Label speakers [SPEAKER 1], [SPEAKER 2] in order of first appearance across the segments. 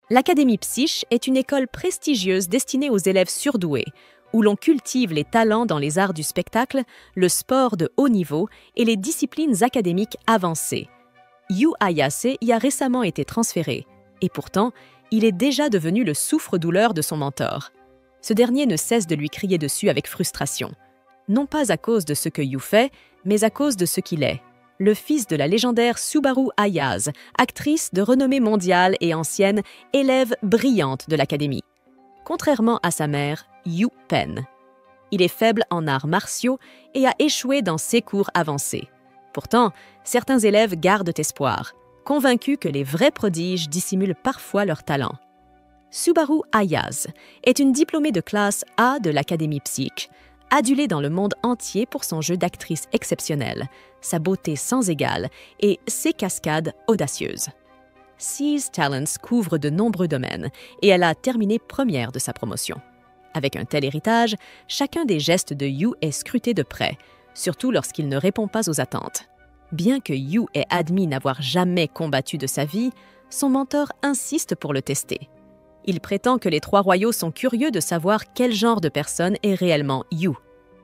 [SPEAKER 1] L'Académie Psyche est une école prestigieuse destinée aux élèves surdoués, où l'on cultive les talents dans les arts du spectacle, le sport de haut niveau et les disciplines académiques avancées. Yu Ayase y a récemment été transféré, et pourtant, il est déjà devenu le souffre-douleur de son mentor. Ce dernier ne cesse de lui crier dessus avec frustration. Non pas à cause de ce que Yu fait, mais à cause de ce qu'il est. Le fils de la légendaire Subaru Ayase, actrice de renommée mondiale et ancienne, élève brillante de l'Académie. Contrairement à sa mère, Yu peine. Il est faible en arts martiaux et a échoué dans ses cours avancés. Pourtant, certains élèves gardent espoir, convaincus que les vrais prodiges dissimulent parfois leur talent. Subaru Ayase est une diplômée de classe A de l'Académie Psyche, adulée dans le monde entier pour son jeu d'actrice exceptionnel, sa beauté sans égale et ses cascades audacieuses. Seize Talents couvre de nombreux domaines et elle a terminé première de sa promotion. Avec un tel héritage, chacun des gestes de Yu est scruté de près, surtout lorsqu'il ne répond pas aux attentes. Bien que Yu ait admis n'avoir jamais combattu de sa vie, son mentor insiste pour le tester. Il prétend que les trois royaux sont curieux de savoir quel genre de personne est réellement Yu.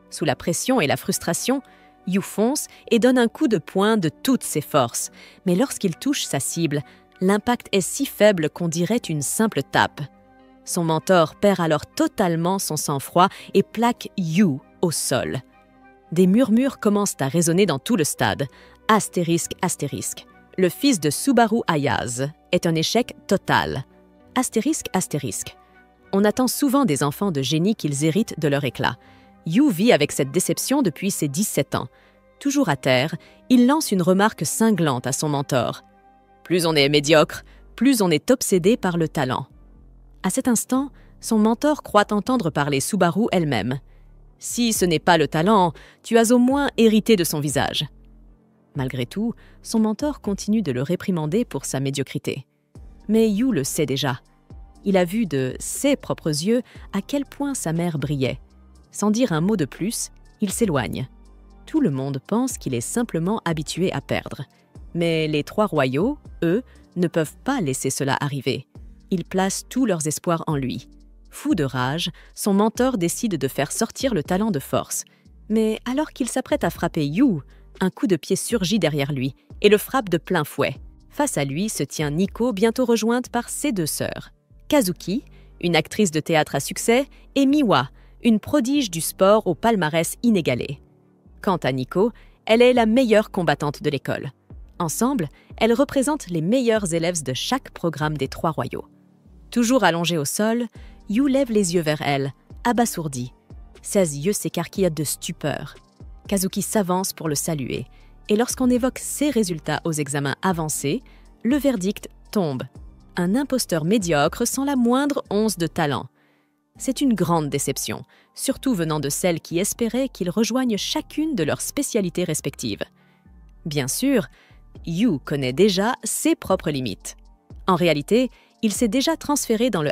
[SPEAKER 1] Sous la pression et la frustration, Yu fonce et donne un coup de poing de toutes ses forces. Mais lorsqu'il touche sa cible, l'impact est si faible qu'on dirait une simple tape. Son mentor perd alors totalement son sang-froid et plaque Yu au sol. Des murmures commencent à résonner dans tout le stade. Astérisque, astérisque. Le fils de Subaru Ayase est un échec total. Astérisque, astérisque. On attend souvent des enfants de génie qu'ils héritent de leur éclat. Yu vit avec cette déception depuis ses 17 ans. Toujours à terre, il lance une remarque cinglante à son mentor. Plus on est médiocre, plus on est obsédé par le talent. À cet instant, son mentor croit entendre parler Subaru elle-même. Si ce n'est pas le talent, tu as au moins hérité de son visage. Malgré tout, son mentor continue de le réprimander pour sa médiocrité. Mais Yu le sait déjà. Il a vu de ses propres yeux à quel point sa mère brillait. Sans dire un mot de plus, il s'éloigne. Tout le monde pense qu'il est simplement habitué à perdre. Mais les trois royaux, eux, ne peuvent pas laisser cela arriver. Ils placent tous leurs espoirs en lui. Fou de rage, son mentor décide de faire sortir le talent de force. Mais alors qu'il s'apprête à frapper Yu, un coup de pied surgit derrière lui et le frappe de plein fouet. Face à lui se tient Nico, bientôt rejointe par ses deux sœurs. Kazuki, une actrice de théâtre à succès, et Miwa, une prodige du sport au palmarès inégalé. Quant à Nico, elle est la meilleure combattante de l'école. Ensemble, elles représentent les meilleurs élèves de chaque programme des trois royaux. Toujours allongée au sol, Yu lève les yeux vers elle, abasourdie. Ses yeux s'écarquillent de stupeur. Kazuki s'avance pour le saluer, et lorsqu'on évoque ses résultats aux examens avancés, le verdict tombe. Un imposteur médiocre sans la moindre once de talent. C'est une grande déception, surtout venant de celles qui espéraient qu'ils rejoignent chacune de leurs spécialités respectives. Bien sûr, Yu connaît déjà ses propres limites. En réalité, il s'est déjà transféré dans le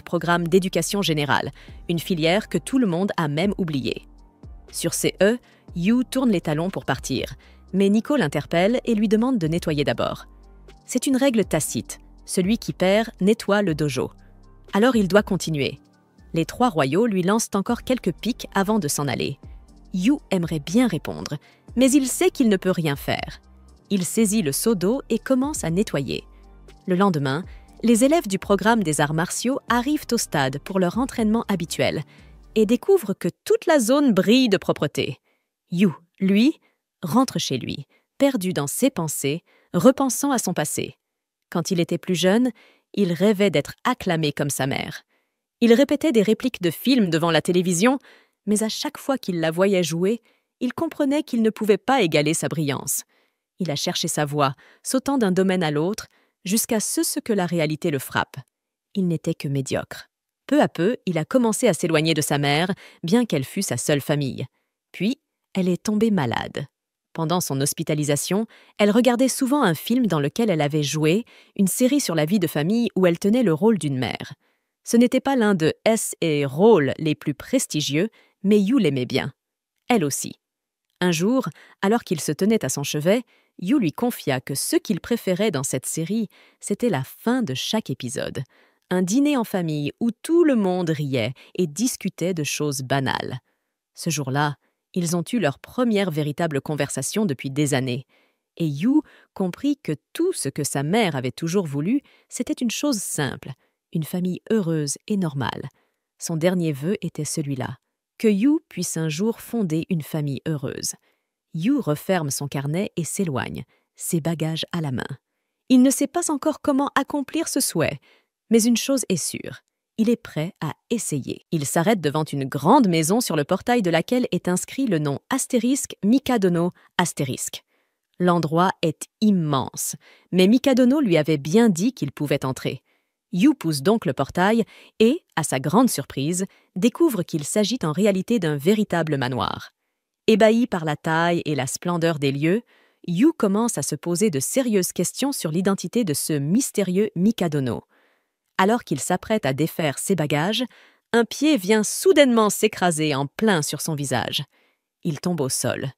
[SPEAKER 1] ** programme d'éducation générale, une filière que tout le monde a même oubliée. Sur ses E, Yu tourne les talons pour partir, mais Nico l'interpelle et lui demande de nettoyer d'abord. C'est une règle tacite, celui qui perd nettoie le dojo. Alors il doit continuer. Les trois royaux lui lancent encore quelques piques avant de s'en aller. Yu aimerait bien répondre, mais il sait qu'il ne peut rien faire. Il saisit le seau d'eau et commence à nettoyer. Le lendemain, les élèves du programme des arts martiaux arrivent au stade pour leur entraînement habituel et découvrent que toute la zone brille de propreté. Yu, lui, rentre chez lui, perdu dans ses pensées, repensant à son passé. Quand il était plus jeune, il rêvait d'être acclamé comme sa mère. Il répétait des répliques de films devant la télévision, mais à chaque fois qu'il la voyait jouer, il comprenait qu'il ne pouvait pas égaler sa brillance. Il a cherché sa voie, sautant d'un domaine à l'autre, jusqu'à ce que la réalité le frappe. Il n'était que médiocre. Peu à peu, il a commencé à s'éloigner de sa mère, bien qu'elle fût sa seule famille. Puis, elle est tombée malade. Pendant son hospitalisation, elle regardait souvent un film dans lequel elle avait joué, une série sur la vie de famille où elle tenait le rôle d'une mère. Ce n'était pas l'un de ses rôles les plus prestigieux, mais Yu l'aimait bien. Elle aussi. Un jour, alors qu'il se tenait à son chevet, Yu lui confia que ce qu'il préférait dans cette série, c'était la fin de chaque épisode. Un dîner en famille où tout le monde riait et discutait de choses banales. Ce jour-là, ils ont eu leur première véritable conversation depuis des années. Et Yu comprit que tout ce que sa mère avait toujours voulu, c'était une chose simple, une famille heureuse et normale. Son dernier vœu était celui-là, que Yu puisse un jour fonder une famille heureuse. Yu referme son carnet et s'éloigne, ses bagages à la main. Il ne sait pas encore comment accomplir ce souhait, mais une chose est sûre, il est prêt à essayer. Il s'arrête devant une grande maison sur le portail de laquelle est inscrit le nom astérisque Mikadono astérisque. L'endroit est immense, mais Mikadono lui avait bien dit qu'il pouvait entrer. Yu pousse donc le portail et, à sa grande surprise, découvre qu'il s'agit en réalité d'un véritable manoir. Ébahi par la taille et la splendeur des lieux, Yu commence à se poser de sérieuses questions sur l'identité de ce mystérieux Mikadono. Alors qu'il s'apprête à défaire ses bagages, un pied vient soudainement s'écraser en plein sur son visage. Il tombe au sol.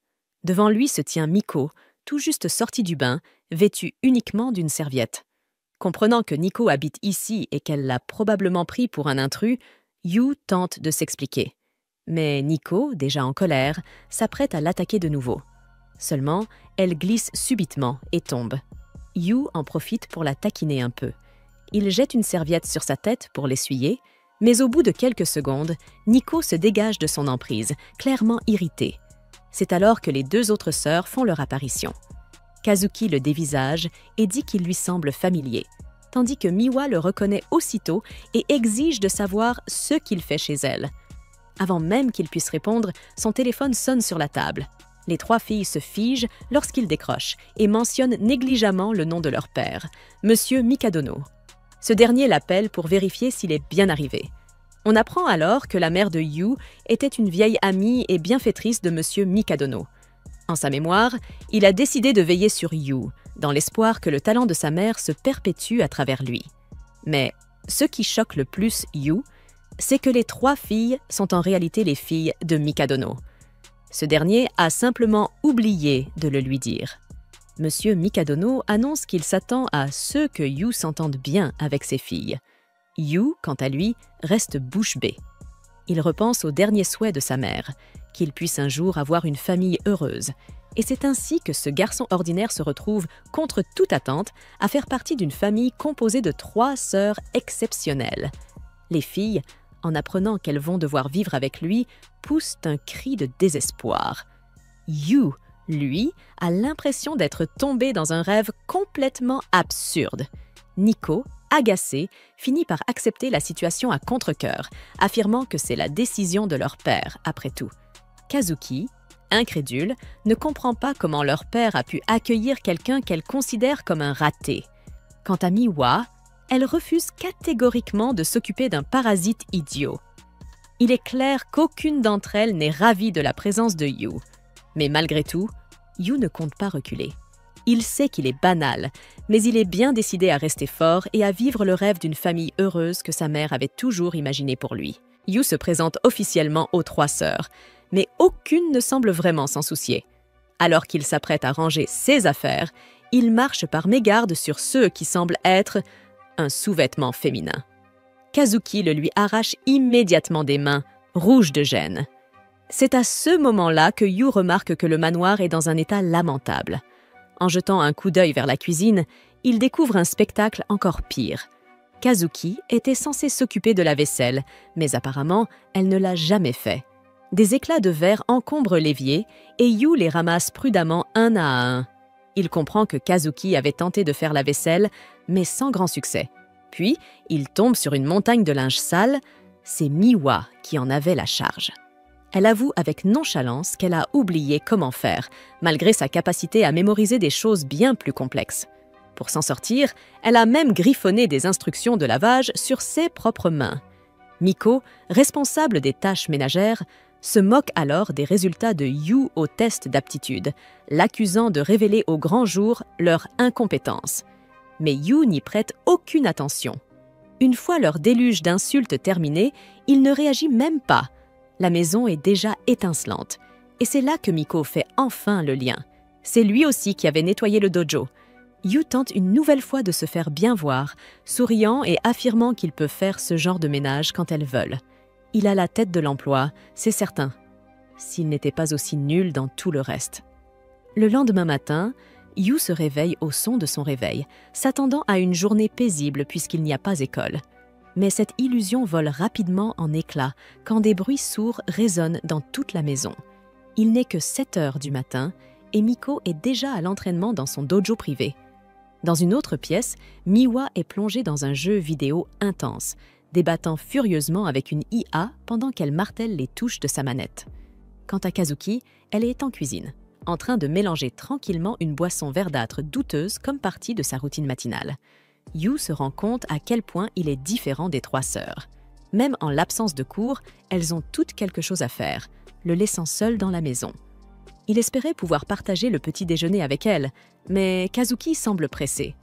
[SPEAKER 1] Devant lui se tient Miko, tout juste sorti du bain, vêtue uniquement d'une serviette. Comprenant que Nico habite ici et qu'elle l'a probablement pris pour un intrus, Yu tente de s'expliquer. Mais Nico, déjà en colère, s'apprête à l'attaquer de nouveau. Seulement, elle glisse subitement et tombe. Yu en profite pour la taquiner un peu. Il jette une serviette sur sa tête pour l'essuyer, mais au bout de quelques secondes, Nico se dégage de son emprise, clairement irritée. C'est alors que les deux autres sœurs font leur apparition. Kazuki le dévisage et dit qu'il lui semble familier, tandis que Miwa le reconnaît aussitôt et exige de savoir ce qu'il fait chez elle. Avant même qu'il puisse répondre, son téléphone sonne sur la table. Les trois filles se figent lorsqu'il décroche et mentionnent négligemment le nom de leur père, Monsieur Mikadono. Ce dernier l'appelle pour vérifier s'il est bien arrivé. On apprend alors que la mère de Yu était une vieille amie et bienfaitrice de Monsieur Mikadono. En sa mémoire, il a décidé de veiller sur Yu, dans l'espoir que le talent de sa mère se perpétue à travers lui. Mais ce qui choque le plus Yu, c'est que les trois filles sont en réalité les filles de Mikadono. Ce dernier a simplement oublié de le lui dire. Monsieur Mikadono annonce qu'il s'attend à ce que Yu s'entende bien avec ses filles. Yu, quant à lui, reste bouche bée. Il repense au dernier souhait de sa mère, qu'il puisse un jour avoir une famille heureuse. Et c'est ainsi que ce garçon ordinaire se retrouve, contre toute attente, à faire partie d'une famille composée de 3 sœurs exceptionnelles. Les filles, en apprenant qu'elles vont devoir vivre avec lui, poussent un cri de désespoir. Yu, lui, a l'impression d'être tombé dans un rêve complètement absurde. Nico, agacé, finit par accepter la situation à contre-cœur, affirmant que c'est la décision de leur père, après tout. Kazuki, incrédule, ne comprend pas comment leur père a pu accueillir quelqu'un qu'elle considère comme un raté. Quant à Miwa, elle refuse catégoriquement de s'occuper d'un parasite idiot. Il est clair qu'aucune d'entre elles n'est ravie de la présence de Yu. Mais malgré tout, Yu ne compte pas reculer. Il sait qu'il est banal, mais il est bien décidé à rester fort et à vivre le rêve d'une famille heureuse que sa mère avait toujours imaginé pour lui. Yu se présente officiellement aux 3 sœurs, mais aucune ne semble vraiment s'en soucier. Alors qu'il s'apprête à ranger ses affaires, il marche par mégarde sur ceux qui semblent être un sous-vêtement féminin. Kazuki le lui arrache immédiatement des mains, rouge de gêne. C'est à ce moment-là que Yu remarque que le manoir est dans un état lamentable. En jetant un coup d'œil vers la cuisine, il découvre un spectacle encore pire. Kazuki était censée s'occuper de la vaisselle, mais apparemment, elle ne l'a jamais fait. Des éclats de verre encombrent l'évier et Yu les ramasse prudemment un à un. Il comprend que Kazuki avait tenté de faire la vaisselle, mais sans grand succès. Puis, il tombe sur une montagne de linge sale. C'est Miwa qui en avait la charge. Elle avoue avec nonchalance qu'elle a oublié comment faire, malgré sa capacité à mémoriser des choses bien plus complexes. Pour s'en sortir, elle a même griffonné des instructions de lavage sur ses propres mains. Miko, responsable des tâches ménagères, se moque alors des résultats de Yu au test d'aptitude, l'accusant de révéler au grand jour leur incompétence. Mais Yu n'y prête aucune attention. Une fois leur déluge d'insultes terminé, il ne réagit même pas. La maison est déjà étincelante. Et c'est là que Miko fait enfin le lien. C'est lui aussi qui avait nettoyé le dojo. Yu tente une nouvelle fois de se faire bien voir, souriant et affirmant qu'il peut faire ce genre de ménage quand elles veulent. Il a la tête de l'emploi, c'est certain, s'il n'était pas aussi nul dans tout le reste. Le lendemain matin, Yu se réveille au son de son réveil, s'attendant à une journée paisible puisqu'il n'y a pas école. Mais cette illusion vole rapidement en éclats quand des bruits sourds résonnent dans toute la maison. Il n'est que 7 heures du matin et Miko est déjà à l'entraînement dans son dojo privé. Dans une autre pièce, Miwa est plongée dans un jeu vidéo intense, débattant furieusement avec une IA pendant qu'elle martèle les touches de sa manette. Quant à Kazuki, elle est en cuisine, en train de mélanger tranquillement une boisson verdâtre douteuse comme partie de sa routine matinale. Yu se rend compte à quel point il est différent des 3 sœurs. Même en l'absence de cours, elles ont toutes quelque chose à faire, le laissant seul dans la maison. Il espérait pouvoir partager le petit déjeuner avec elle, mais Kazuki semble pressé.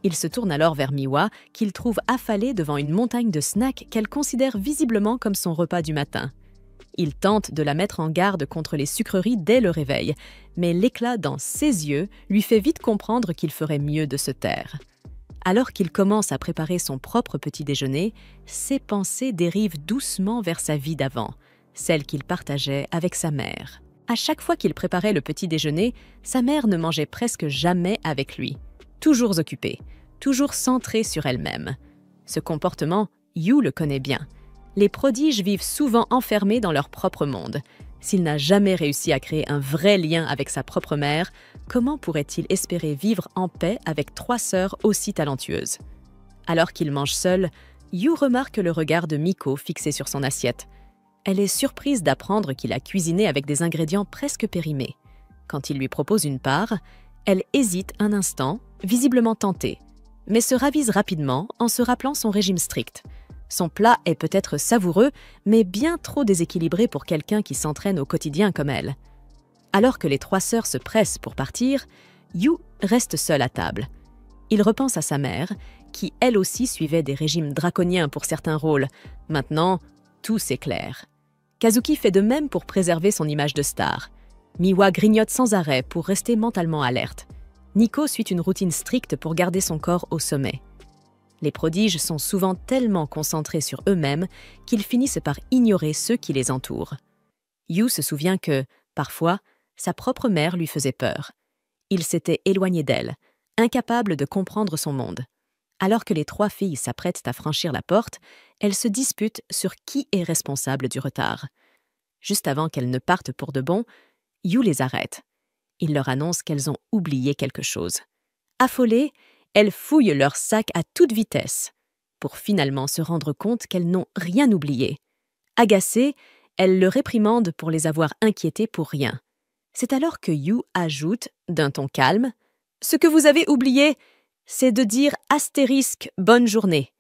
[SPEAKER 1] Il se tourne alors vers Miwa, qu'il trouve affalée devant une montagne de snacks qu'elle considère visiblement comme son repas du matin. Il tente de la mettre en garde contre les sucreries dès le réveil, mais l'éclat dans ses yeux lui fait vite comprendre qu'il ferait mieux de se taire. Alors qu'il commence à préparer son propre petit déjeuner, ses pensées dérivent doucement vers sa vie d'avant, celle qu'il partageait avec sa mère. À chaque fois qu'il préparait le petit déjeuner, sa mère ne mangeait presque jamais avec lui. Toujours occupée, toujours centrée sur elle-même. Ce comportement, Yu le connaît bien. Les prodiges vivent souvent enfermés dans leur propre monde. S'il n'a jamais réussi à créer un vrai lien avec sa propre mère, comment pourrait-il espérer vivre en paix avec 3 sœurs aussi talentueuses? Alors qu'il mange seul, Yu remarque le regard de Miko fixé sur son assiette. Elle est surprise d'apprendre qu'il a cuisiné avec des ingrédients presque périmés. Quand il lui propose une part, elle hésite un instant, visiblement tentée, mais se ravise rapidement en se rappelant son régime strict. Son plat est peut-être savoureux, mais bien trop déséquilibré pour quelqu'un qui s'entraîne au quotidien comme elle. Alors que les 3 sœurs se pressent pour partir, Yu reste seul à table. Il repense à sa mère, qui elle aussi suivait des régimes draconiens pour certains rôles. Maintenant, tout s'éclaire. Kazuki fait de même pour préserver son image de star. Miwa grignote sans arrêt pour rester mentalement alerte. Nico suit une routine stricte pour garder son corps au sommet. Les prodiges sont souvent tellement concentrés sur eux-mêmes qu'ils finissent par ignorer ceux qui les entourent. Yu se souvient que, parfois, sa propre mère lui faisait peur. Il s'était éloigné d'elle, incapable de comprendre son monde. Alors que les 3 filles s'apprêtent à franchir la porte, elles se disputent sur qui est responsable du retard. Juste avant qu'elles ne partent pour de bon, Yu les arrête. Il leur annonce qu'elles ont oublié quelque chose. Affolées, elles fouillent leur sac à toute vitesse, pour finalement se rendre compte qu'elles n'ont rien oublié. Agacées, elles le réprimandent pour les avoir inquiétées pour rien. C'est alors que Yu ajoute, d'un ton calme, « Ce que vous avez oublié, c'est de dire astérisque bonne journée ».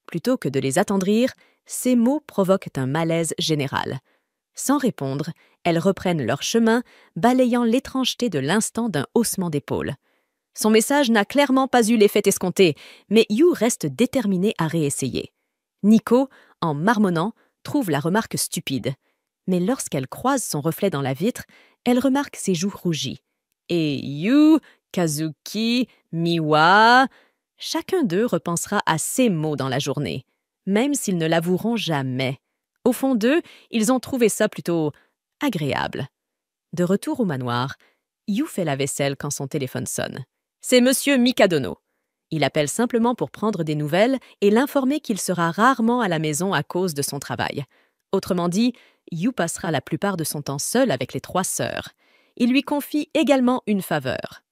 [SPEAKER 1] Plutôt que de les attendrir, ces mots provoquent un malaise général. Sans répondre, elles reprennent leur chemin, balayant l'étrangeté de l'instant d'un haussement d'épaule. Son message n'a clairement pas eu l'effet escompté, mais Yu reste déterminé à réessayer. Nico, en marmonnant, trouve la remarque stupide. Mais lorsqu'elle croise son reflet dans la vitre, elle remarque ses joues rougies. Et Yu, Kazuki, Miwa... Chacun d'eux repensera à ces mots dans la journée, même s'ils ne l'avoueront jamais. Au fond d'eux, ils ont trouvé ça plutôt agréable. De retour au manoir, Yu fait la vaisselle quand son téléphone sonne. C'est Monsieur Mikadono. Il appelle simplement pour prendre des nouvelles et l'informer qu'il sera rarement à la maison à cause de son travail. Autrement dit, Yu passera la plupart de son temps seul avec les 3 sœurs. Il lui confie également une faveur.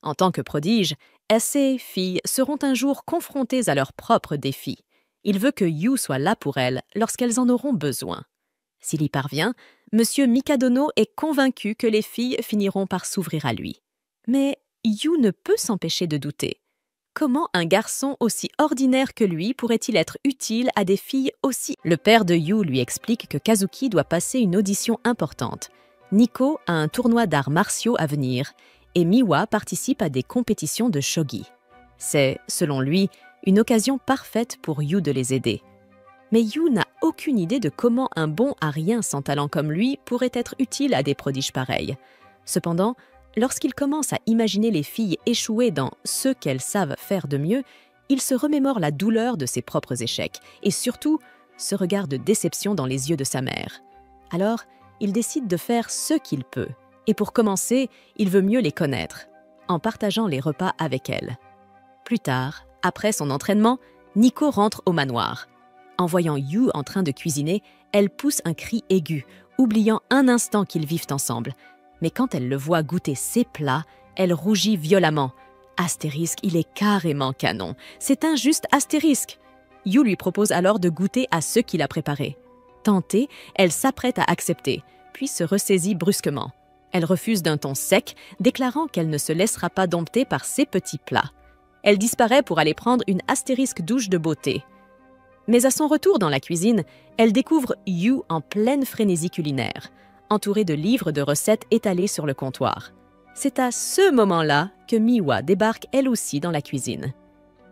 [SPEAKER 1] En tant que prodige, ces filles seront un jour confrontées à leurs propres défis. Il veut que Yu soit là pour elles lorsqu'elles en auront besoin. S'il y parvient, Monsieur Mikadono est convaincu que les filles finiront par s'ouvrir à lui. Mais Yu ne peut s'empêcher de douter. Comment un garçon aussi ordinaire que lui pourrait-il être utile à des filles aussi... Le père de Yu lui explique que Kazuki doit passer une audition importante. Nico a un tournoi d'arts martiaux à venir et Miwa participe à des compétitions de shogi. C'est, selon lui, une occasion parfaite pour Yu de les aider. Mais Yu n'a aucune idée de comment un bon à rien sans talent comme lui pourrait être utile à des prodiges pareils. Cependant, Lorsqu'il commence à imaginer les filles échouer dans ce qu'elles savent faire de mieux, il se remémore la douleur de ses propres échecs et surtout ce regard de déception dans les yeux de sa mère. Alors, il décide de faire ce qu'il peut. Et pour commencer, il veut mieux les connaître, en partageant les repas avec elles. Plus tard, après son entraînement, Nico rentre au manoir. En voyant Yu en train de cuisiner, elle pousse un cri aigu, oubliant un instant qu'ils vivent ensemble. Mais quand elle le voit goûter ses plats, elle rougit violemment. Astérisque, il est carrément canon. C'est un juste astérisque. Yu lui propose alors de goûter à ce qu'il a préparé. Tentée, elle s'apprête à accepter, puis se ressaisit brusquement. Elle refuse d'un ton sec, déclarant qu'elle ne se laissera pas dompter par ses petits plats. Elle disparaît pour aller prendre une astérisque douche de beauté. Mais à son retour dans la cuisine, elle découvre Yu en pleine frénésie culinaire, entourée de livres de recettes étalés sur le comptoir. C'est à ce moment-là que Miwa débarque elle aussi dans la cuisine.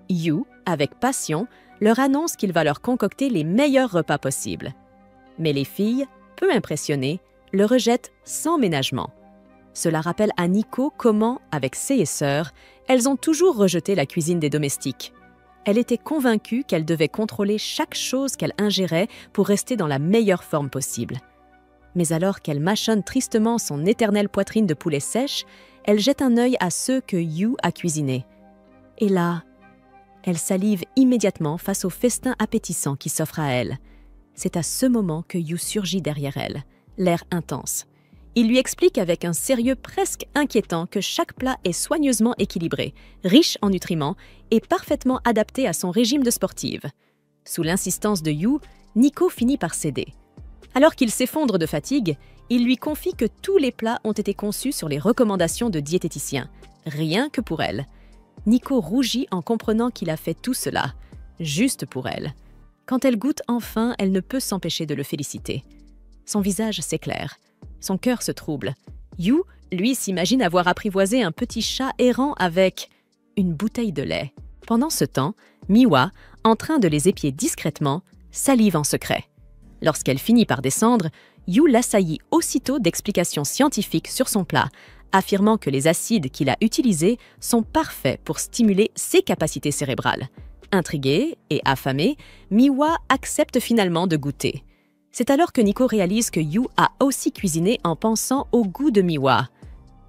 [SPEAKER 1] Yu, avec passion, leur annonce qu'il va leur concocter les meilleurs repas possibles. Mais les filles, peu impressionnées, le rejettent sans ménagement. Cela rappelle à Nico comment, avec ses sœurs, elles ont toujours rejeté la cuisine des domestiques. Elle était convaincue qu'elle devait contrôler chaque chose qu'elle ingérait pour rester dans la meilleure forme possible. Mais alors qu'elle mâchonne tristement son éternelle poitrine de poulet sèche, elle jette un œil à ceux que Yu a cuisinés. Et là, elle salive immédiatement face au festin appétissant qui s'offre à elle. C'est à ce moment que Yu surgit derrière elle, l'air intense. Il lui explique avec un sérieux presque inquiétant que chaque plat est soigneusement équilibré, riche en nutriments et parfaitement adapté à son régime de sportive. Sous l'insistance de Yu, Nico finit par céder. Alors qu'il s'effondre de fatigue, il lui confie que tous les plats ont été conçus sur les recommandations de diététiciens, rien que pour elle. Nico rougit en comprenant qu'il a fait tout cela, juste pour elle. Quand elle goûte enfin, elle ne peut s'empêcher de le féliciter. Son visage s'éclaire. Son cœur se trouble. Yu, lui, s'imagine avoir apprivoisé un petit chat errant avec une bouteille de lait. Pendant ce temps, Miwa, en train de les épier discrètement, salive en secret. Lorsqu'elle finit par descendre, Yu l'assaillit aussitôt d'explications scientifiques sur son plat, affirmant que les acides qu'il a utilisés sont parfaits pour stimuler ses capacités cérébrales. Intriguée et affamée, Miwa accepte finalement de goûter. C'est alors que Nico réalise que Yu a aussi cuisiné en pensant au goût de Miwa.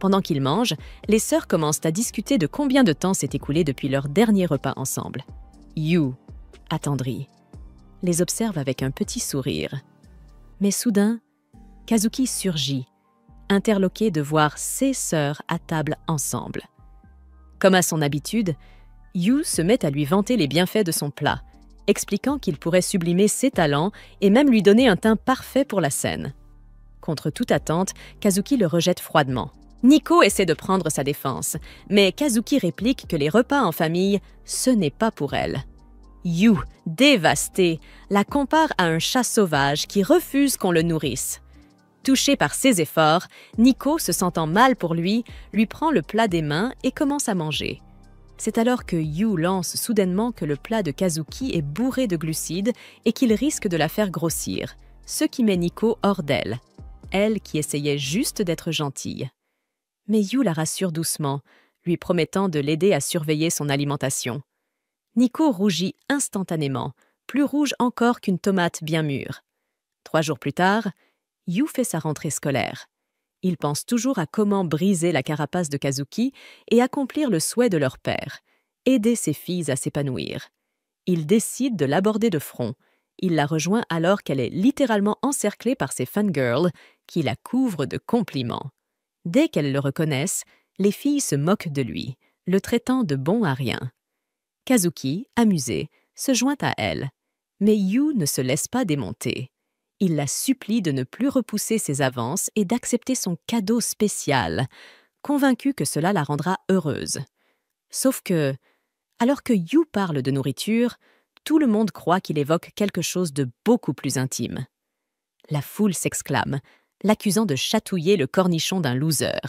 [SPEAKER 1] Pendant qu'ils mangent, les sœurs commencent à discuter de combien de temps s'est écoulé depuis leur dernier repas ensemble. Yu, attendrie, les observe avec un petit sourire. Mais soudain, Kazuki surgit, interloquée de voir ses sœurs à table ensemble. Comme à son habitude, Yu se met à lui vanter les bienfaits de son plat, expliquant qu'il pourrait sublimer ses talents et même lui donner un teint parfait pour la scène. Contre toute attente, Kazuki le rejette froidement. Nico essaie de prendre sa défense, mais Kazuki réplique que les repas en famille, ce n'est pas pour elle. Yu, dévastée, la compare à un chat sauvage qui refuse qu'on le nourrisse. Touché par ses efforts, Nico, se sentant mal pour lui prend le plat des mains et commence à manger. C'est alors que Yu lance soudainement que le plat de Kazuki est bourré de glucides et qu'il risque de la faire grossir, ce qui met Nico hors d'elle, elle qui essayait juste d'être gentille. Mais Yu la rassure doucement, lui promettant de l'aider à surveiller son alimentation. Nico rougit instantanément, plus rouge encore qu'une tomate bien mûre. 3 jours plus tard, Yu fait sa rentrée scolaire. Il pense toujours à comment briser la carapace de Kazuki et accomplir le souhait de leur père, aider ses filles à s'épanouir. Il décide de l'aborder de front. Il la rejoint alors qu'elle est littéralement encerclée par ses fangirls qui la couvrent de compliments. Dès qu'elles le reconnaissent, les filles se moquent de lui, le traitant de bon à rien. Kazuki, amusé, se joint à elle, mais Yu ne se laisse pas démonter. Il la supplie de ne plus repousser ses avances et d'accepter son cadeau spécial, convaincu que cela la rendra heureuse. Sauf que, alors que Yu parle de nourriture, tout le monde croit qu'il évoque quelque chose de beaucoup plus intime. La foule s'exclame, l'accusant de chatouiller le cornichon d'un loser.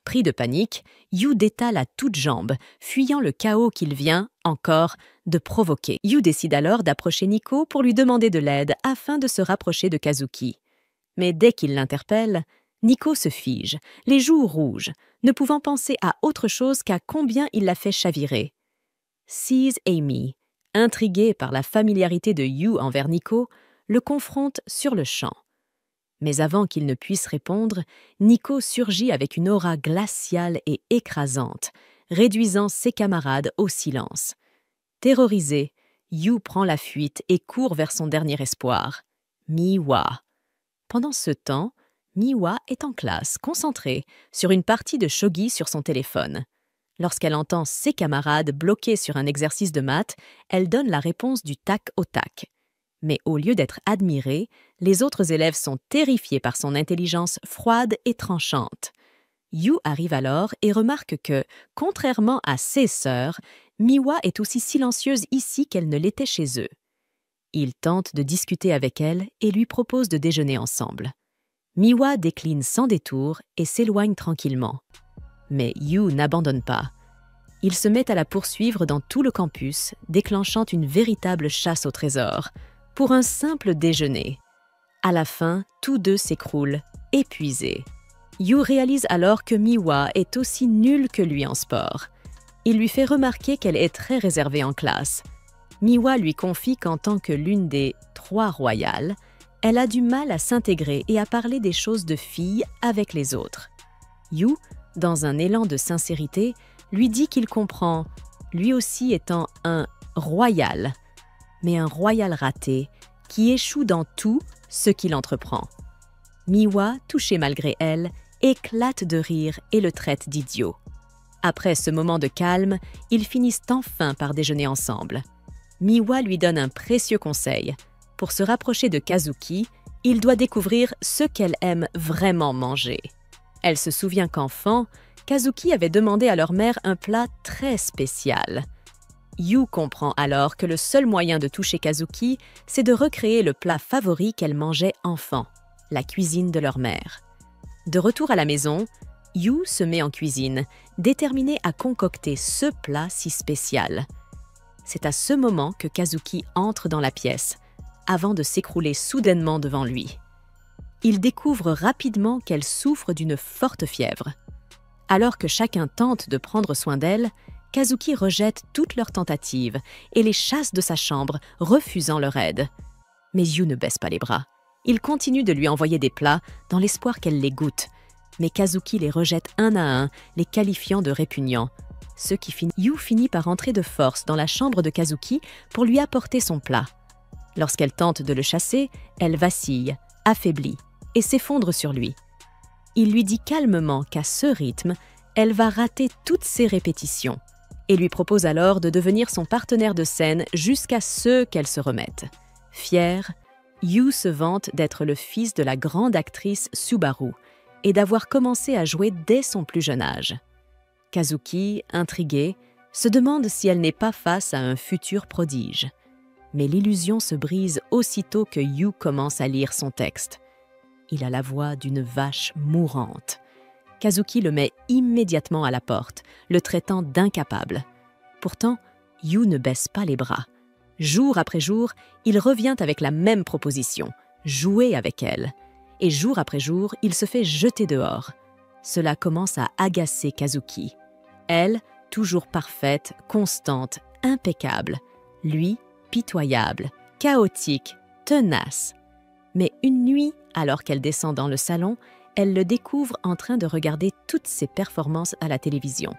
[SPEAKER 1] Pris de panique, Yu détale à toutes jambes, fuyant le chaos qu'il vient, encore, de provoquer. Yu décide alors d'approcher Nico pour lui demander de l'aide afin de se rapprocher de Kazuki. Mais dès qu'il l'interpelle, Nico se fige, les joues rouges, ne pouvant penser à autre chose qu'à combien il l'a fait chavirer. Sees Amy, intriguée par la familiarité de You envers Nico, le confronte sur le champ. Mais avant qu'il ne puisse répondre, Nico surgit avec une aura glaciale et écrasante, réduisant ses camarades au silence. Terrorisé, You prend la fuite et court vers son dernier espoir, Miwa. Pendant ce temps, Miwa est en classe, concentrée, sur une partie de shogi sur son téléphone. Lorsqu'elle entend ses camarades bloqués sur un exercice de maths, elle donne la réponse du tac au tac. Mais au lieu d'être admirée, les autres élèves sont terrifiés par son intelligence froide et tranchante. Yu arrive alors et remarque que, contrairement à ses sœurs, Miwa est aussi silencieuse ici qu'elle ne l'était chez eux. Il tente de discuter avec elle et lui propose de déjeuner ensemble. Miwa décline sans détour et s'éloigne tranquillement. Mais Yu n'abandonne pas. Il se met à la poursuivre dans tout le campus, déclenchant une véritable chasse au trésor, pour un simple déjeuner. À la fin, tous deux s'écroulent, épuisés. Yu réalise alors que Miwa est aussi nulle que lui en sport. Il lui fait remarquer qu'elle est très réservée en classe. Miwa lui confie qu'en tant que l'une des 3 royales, elle a du mal à s'intégrer et à parler des choses de fille avec les autres. Yu, dans un élan de sincérité, lui dit qu'il comprend, lui aussi étant un royal, mais un royal raté qui échoue dans tout ce qu'il entreprend. Miwa, touchée malgré elle, éclate de rire et le traite d'idiot. Après ce moment de calme, ils finissent enfin par déjeuner ensemble. Miwa lui donne un précieux conseil. Pour se rapprocher de Kazuki, il doit découvrir ce qu'elle aime vraiment manger. Elle se souvient qu'enfant, Kazuki avait demandé à leur mère un plat très spécial. Yu comprend alors que le seul moyen de toucher Kazuki, c'est de recréer le plat favori qu'elle mangeait enfant, la cuisine de leur mère. De retour à la maison, Yu se met en cuisine, déterminée à concocter ce plat si spécial. C'est à ce moment que Kazuki entre dans la pièce, avant de s'écrouler soudainement devant lui. Il découvre rapidement qu'elle souffre d'une forte fièvre. Alors que chacun tente de prendre soin d'elle, Kazuki rejette toutes leurs tentatives et les chasse de sa chambre, refusant leur aide. Mais Yu ne baisse pas les bras. Il continue de lui envoyer des plats dans l'espoir qu'elle les goûte. Mais Kazuki les rejette un à un, les qualifiant de répugnants. Yu finit par entrer de force dans la chambre de Kazuki pour lui apporter son plat. Lorsqu'elle tente de le chasser, elle vacille, affaiblie, et s'effondre sur lui. Il lui dit calmement qu'à ce rythme, elle va rater toutes ses répétitions, et lui propose alors de devenir son partenaire de scène jusqu'à ce qu'elle se remette. Fière, Yu se vante d'être le fils de la grande actrice Subaru et d'avoir commencé à jouer dès son plus jeune âge. Kazuki, intriguée, se demande si elle n'est pas face à un futur prodige. Mais l'illusion se brise aussitôt que Yu commence à lire son texte. Il a la voix d'une vache mourante. Kazuki le met immédiatement à la porte, le traitant d'incapable. Pourtant, Yu ne baisse pas les bras. Jour après jour, il revient avec la même proposition, jouer avec elle. Et jour après jour, il se fait jeter dehors. Cela commence à agacer Kazuki. Elle, toujours parfaite, constante, impeccable. Lui, pitoyable, chaotique, tenace. Mais une nuit, alors qu'elle descend dans le salon, elle le découvre en train de regarder toutes ses performances à la télévision.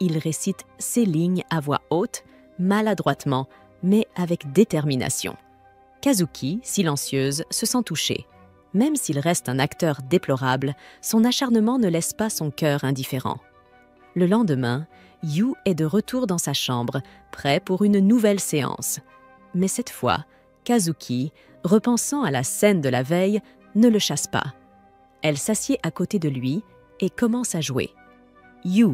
[SPEAKER 1] Il récite ses lignes à voix haute, maladroitement, mais avec détermination. Kazuki, silencieuse, se sent touchée. Même s'il reste un acteur déplorable, son acharnement ne laisse pas son cœur indifférent. Le lendemain, Yu est de retour dans sa chambre, prêt pour une nouvelle séance. Mais cette fois, Kazuki, repensant à la scène de la veille, ne le chasse pas. Elle s'assied à côté de lui et commence à jouer. Yu,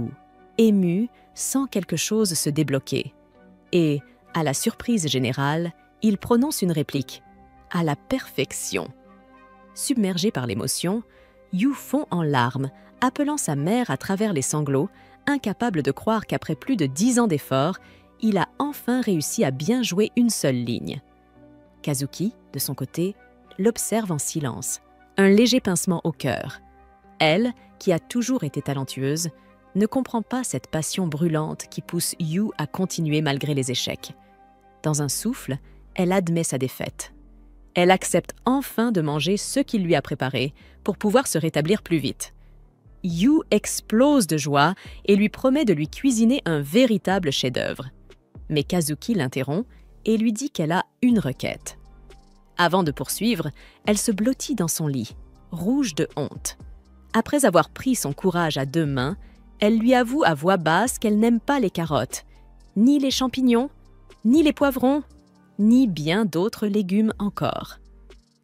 [SPEAKER 1] ému, sent quelque chose se débloquer. Et, à la surprise générale, il prononce une réplique, à la perfection. Submergé par l'émotion, Yu fond en larmes, appelant sa mère à travers les sanglots, incapable de croire qu'après plus de 10 ans d'efforts, il a enfin réussi à bien jouer une seule ligne. Kazuki, de son côté, l'observe en silence, un léger pincement au cœur. Elle, qui a toujours été talentueuse, ne comprend pas cette passion brûlante qui pousse Yu à continuer malgré les échecs. Dans un souffle, elle admet sa défaite. Elle accepte enfin de manger ce qu'il lui a préparé pour pouvoir se rétablir plus vite. Yu explose de joie et lui promet de lui cuisiner un véritable chef-d'œuvre. Mais Kazuki l'interrompt et lui dit qu'elle a une requête. Avant de poursuivre, elle se blottit dans son lit, rouge de honte. Après avoir pris son courage à 2 mains, elle lui avoue à voix basse qu'elle n'aime pas les carottes, ni les champignons, ni les poivrons, ni bien d'autres légumes encore.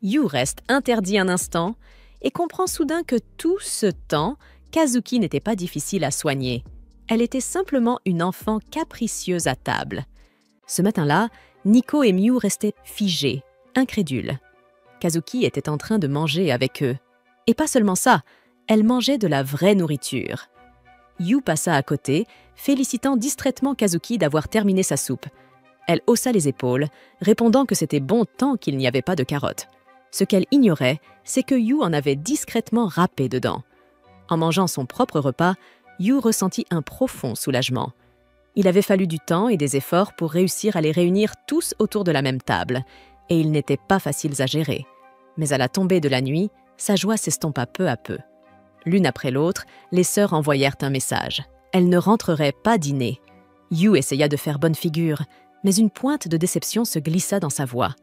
[SPEAKER 1] Yu reste interdit un instant et comprend soudain que tout ce temps, Kazuki n'était pas difficile à soigner. Elle était simplement une enfant capricieuse à table. Ce matin-là, Nico et Miu restaient figés, incrédules. Kazuki était en train de manger avec eux. Et pas seulement ça, elle mangeait de la vraie nourriture. Yu passa à côté, félicitant distraitement Kazuki d'avoir terminé sa soupe. Elle haussa les épaules, répondant que c'était bon tant qu'il n'y avait pas de carottes. Ce qu'elle ignorait, c'est que Yu en avait discrètement râpé dedans. En mangeant son propre repas, Yu ressentit un profond soulagement. Il avait fallu du temps et des efforts pour réussir à les réunir tous autour de la même table, et ils n'étaient pas faciles à gérer. Mais à la tombée de la nuit, sa joie s'estompa peu à peu. L'une après l'autre, les sœurs envoyèrent un message. Elles ne rentreraient pas dîner. Yu essaya de faire bonne figure, mais une pointe de déception se glissa dans sa voix,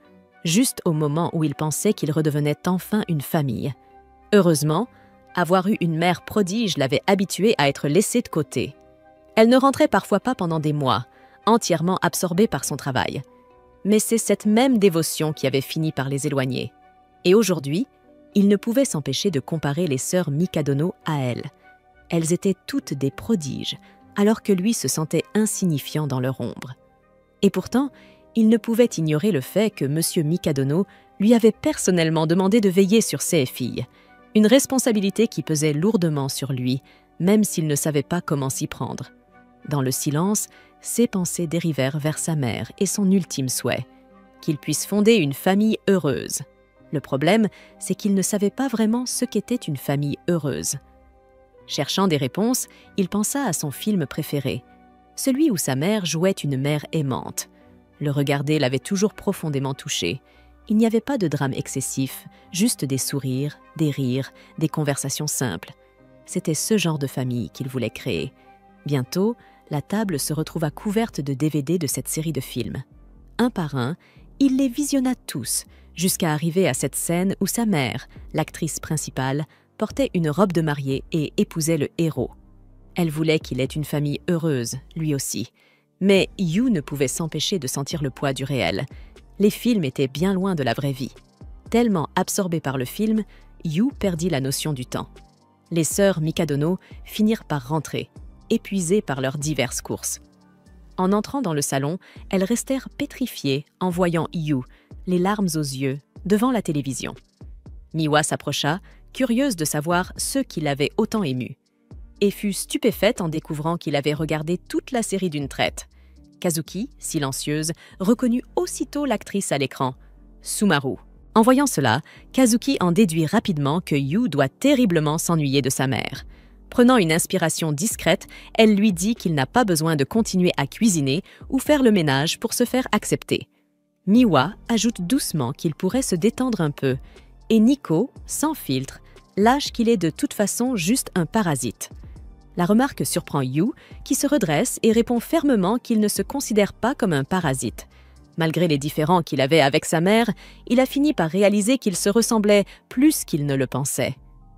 [SPEAKER 1] juste au moment où il pensait qu'il redevenait enfin une famille. Heureusement, avoir eu une mère prodige l'avait habitué à être laissée de côté. Elle ne rentrait parfois pas pendant des mois, entièrement absorbée par son travail. Mais c'est cette même dévotion qui avait fini par les éloigner. Et aujourd'hui, il ne pouvait s'empêcher de comparer les sœurs Mikadono à elle. Elles étaient toutes des prodiges, alors que lui se sentait insignifiant dans leur ombre. Et pourtant, il ne pouvait ignorer le fait que M. Mikadono lui avait personnellement demandé de veiller sur ses filles, une responsabilité qui pesait lourdement sur lui, même s'il ne savait pas comment s'y prendre. Dans le silence, ses pensées dérivèrent vers sa mère et son ultime souhait, qu'il puisse fonder une famille heureuse. Le problème, c'est qu'il ne savait pas vraiment ce qu'était une famille heureuse. Cherchant des réponses, il pensa à son film préféré, celui où sa mère jouait une mère aimante. Le regarder l'avait toujours profondément touché. Il n'y avait pas de drame excessif, juste des sourires, des rires, des conversations simples. C'était ce genre de famille qu'il voulait créer. Bientôt, la table se retrouva couverte de DVD de cette série de films. Un par un, il les visionna tous, jusqu'à arriver à cette scène où sa mère, l'actrice principale, portait une robe de mariée et épousait le héros. Elle voulait qu'il ait une famille heureuse, lui aussi. Mais Yu ne pouvait s'empêcher de sentir le poids du réel. Les films étaient bien loin de la vraie vie. Tellement absorbé par le film, Yu perdit la notion du temps. Les sœurs Mikadono finirent par rentrer, épuisées par leurs diverses courses. En entrant dans le salon, elles restèrent pétrifiées en voyant Yu, les larmes aux yeux, devant la télévision. Miwa s'approcha, curieuse de savoir ce qui l'avait autant émue, et fut stupéfaite en découvrant qu'il avait regardé toute la série d'une traite. Kazuki, silencieuse, reconnut aussitôt l'actrice à l'écran, Sumaru. En voyant cela, Kazuki en déduit rapidement que Yu doit terriblement s'ennuyer de sa mère. Prenant une inspiration discrète, elle lui dit qu'il n'a pas besoin de continuer à cuisiner ou faire le ménage pour se faire accepter. Miwa ajoute doucement qu'il pourrait se détendre un peu, et Nico, sans filtre, lâche qu'il est de toute façon juste un parasite. La remarque surprend Yu, qui se redresse et répond fermement qu'il ne se considère pas comme un parasite. Malgré les différends qu'il avait avec sa mère, il a fini par réaliser qu'il se ressemblait plus qu'il ne le pensait.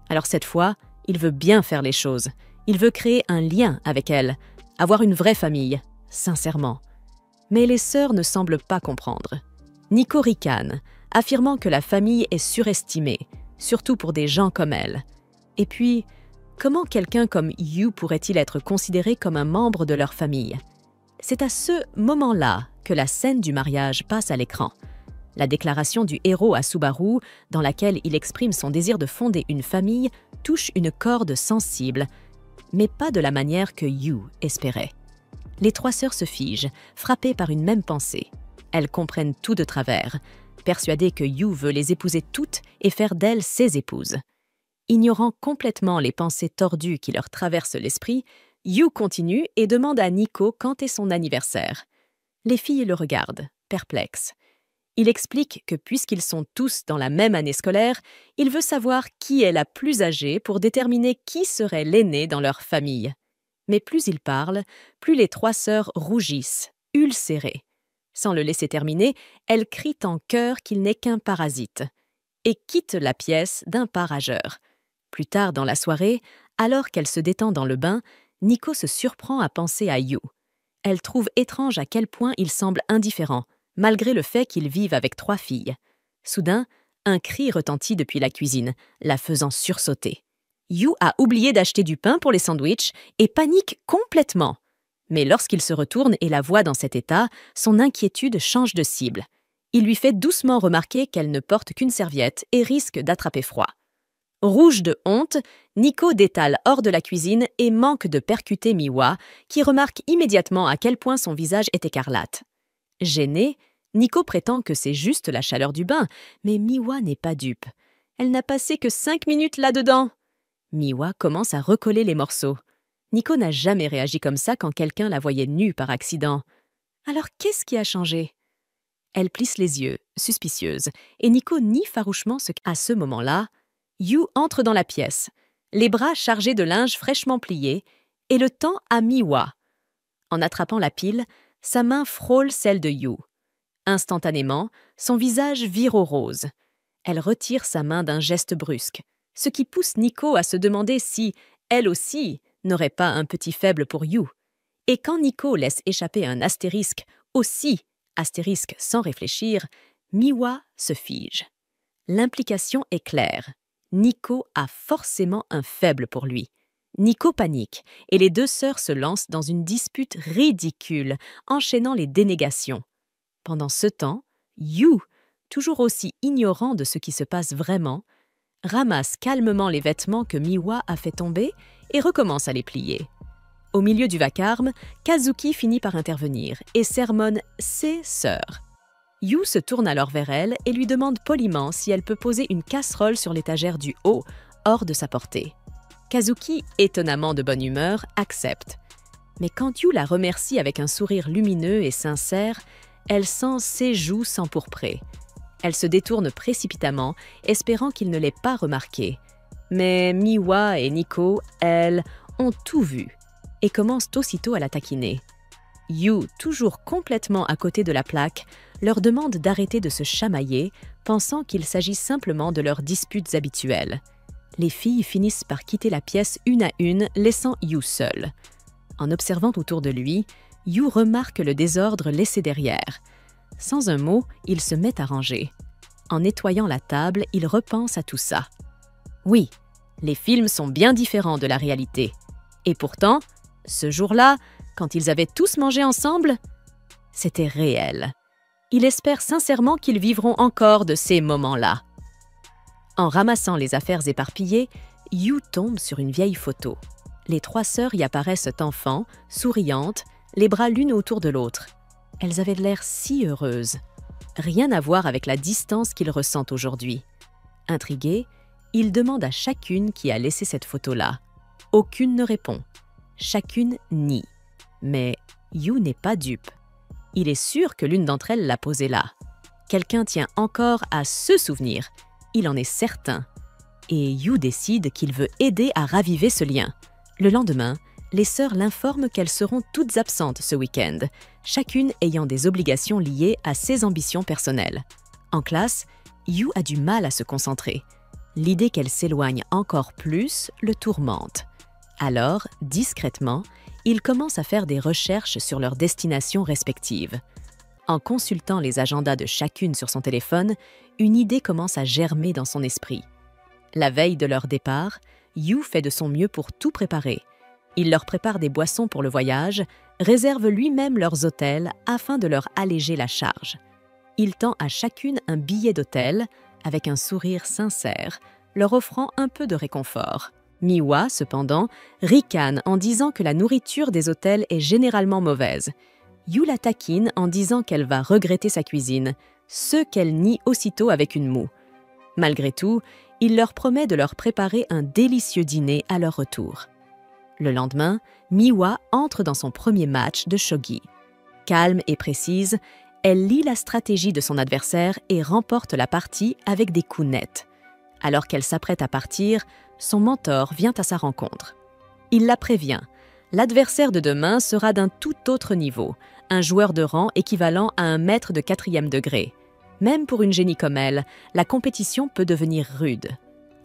[SPEAKER 1] Alors cette fois, il veut bien faire les choses. Il veut créer un lien avec elle, avoir une vraie famille, sincèrement. Mais les sœurs ne semblent pas comprendre. Nico ricane, affirmant que la famille est surestimée, surtout pour des gens comme elle. Et puis, comment quelqu'un comme Yu pourrait-il être considéré comme un membre de leur famille? C'est à ce moment-là que la scène du mariage passe à l'écran. La déclaration du héros à Subaru, dans laquelle il exprime son désir de fonder une famille, touche une corde sensible, mais pas de la manière que Yu espérait. Les 3 sœurs se figent, frappées par une même pensée. Elles comprennent tout de travers, persuadées que Yu veut les épouser toutes et faire d'elles ses épouses. Ignorant complètement les pensées tordues qui leur traversent l'esprit, Yu continue et demande à Nico quand est son anniversaire. Les filles le regardent, perplexes. Il explique que puisqu'ils sont tous dans la même année scolaire, il veut savoir qui est la plus âgée pour déterminer qui serait l'aîné dans leur famille. Mais plus il parle, plus les trois sœurs rougissent, ulcérées. Sans le laisser terminer, elles crient en chœur qu'il n'est qu'un parasite et quittent la pièce d'un pas rageur. Plus tard dans la soirée, alors qu'elle se détend dans le bain, Nico se surprend à penser à Yu. Elle trouve étrange à quel point il semble indifférent, malgré le fait qu'ils vivent avec 3 filles. Soudain, un cri retentit depuis la cuisine, la faisant sursauter. Yu a oublié d'acheter du pain pour les sandwichs et panique complètement. Mais lorsqu'il se retourne et la voit dans cet état, son inquiétude change de cible. Il lui fait doucement remarquer qu'elle ne porte qu'une serviette et risque d'attraper froid. Rouge de honte, Nico détale hors de la cuisine et manque de percuter Miwa, qui remarque immédiatement à quel point son visage est écarlate. Gêné, Nico prétend que c'est juste la chaleur du bain, mais Miwa n'est pas dupe. Elle n'a passé que 5 minutes là-dedans. Miwa commence à recoller les morceaux. Nico n'a jamais réagi comme ça quand quelqu'un la voyait nue par accident. Alors qu'est-ce qui a changé? Elle plisse les yeux, suspicieuse, et Nico nie farouchement à ce moment-là, Yu entre dans la pièce, les bras chargés de linge fraîchement plié, et le tend à Miwa. En attrapant la pile, sa main frôle celle de Yu. Instantanément, son visage vire au rose. Elle retire sa main d'un geste brusque, ce qui pousse Nico à se demander si, elle aussi, n'aurait pas un petit faible pour Yu. Et quand Nico laisse échapper un astérisque, aussi astérisque sans réfléchir, Miwa se fige. L'implication est claire. Nico a forcément un faible pour lui. Nico panique et les 2 sœurs se lancent dans une dispute ridicule, enchaînant les dénégations. Pendant ce temps, Yu, toujours aussi ignorant de ce qui se passe vraiment, ramasse calmement les vêtements que Miwa a fait tomber et recommence à les plier. Au milieu du vacarme, Kazuki finit par intervenir et sermonne ses sœurs. Yu se tourne alors vers elle et lui demande poliment si elle peut poser une casserole sur l'étagère du haut, hors de sa portée. Kazuki, étonnamment de bonne humeur, accepte. Mais quand Yu la remercie avec un sourire lumineux et sincère, elle sent ses joues s'empourprer. Elle se détourne précipitamment, espérant qu'il ne l'ait pas remarqué. Mais Miwa et Nico, elles, ont tout vu et commencent aussitôt à la taquiner. Yu, toujours complètement à côté de la plaque, leur demande d'arrêter de se chamailler, pensant qu'il s'agit simplement de leurs disputes habituelles. Les filles finissent par quitter la pièce une à une, laissant Yu seul. En observant autour de lui, Yu remarque le désordre laissé derrière. Sans un mot, il se met à ranger. En nettoyant la table, il repense à tout ça. Oui, les films sont bien différents de la réalité. Et pourtant, ce jour-là, quand ils avaient tous mangé ensemble, c'était réel. Il espère sincèrement qu'ils vivront encore de ces moments-là. En ramassant les affaires éparpillées, Yu tombe sur une vieille photo. Les 3 sœurs y apparaissent enfants, souriantes, les bras l'une autour de l'autre. Elles avaient l'air si heureuses. Rien à voir avec la distance qu'ils ressentent aujourd'hui. Intrigué, il demande à chacune qui a laissé cette photo-là. Aucune ne répond. Chacune nie. Mais Yu n'est pas dupe. Il est sûr que l'une d'entre elles l'a posée là. Quelqu'un tient encore à ce souvenir. Il en est certain. Et Yu décide qu'il veut aider à raviver ce lien. Le lendemain, les sœurs l'informent qu'elles seront toutes absentes ce week-end, chacune ayant des obligations liées à ses ambitions personnelles. En classe, Yu a du mal à se concentrer. L'idée qu'elle s'éloigne encore plus le tourmente. Alors, discrètement, il commence à faire des recherches sur leurs destinations respectives. En consultant les agendas de chacune sur son téléphone, une idée commence à germer dans son esprit. La veille de leur départ, Yu fait de son mieux pour tout préparer. Il leur prépare des boissons pour le voyage, réserve lui-même leurs hôtels afin de leur alléger la charge. Il tend à chacune un billet d'hôtel, avec un sourire sincère, leur offrant un peu de réconfort. Miwa, cependant, ricane en disant que la nourriture des hôtels est généralement mauvaise. Yu la taquine en disant qu'elle va regretter sa cuisine, ce qu'elle nie aussitôt avec une moue. Malgré tout, Il leur promet de leur préparer un délicieux dîner à leur retour. Le lendemain, Miwa entre dans son premier match de shogi. Calme et précise, elle lit la stratégie de son adversaire et remporte la partie avec des coups nets. Alors qu'elle s'apprête à partir, son mentor vient à sa rencontre. Il la prévient. L'adversaire de demain sera d'un tout autre niveau, un joueur de rang équivalent à un maître de 4e degré. Même pour une génie comme elle, la compétition peut devenir rude.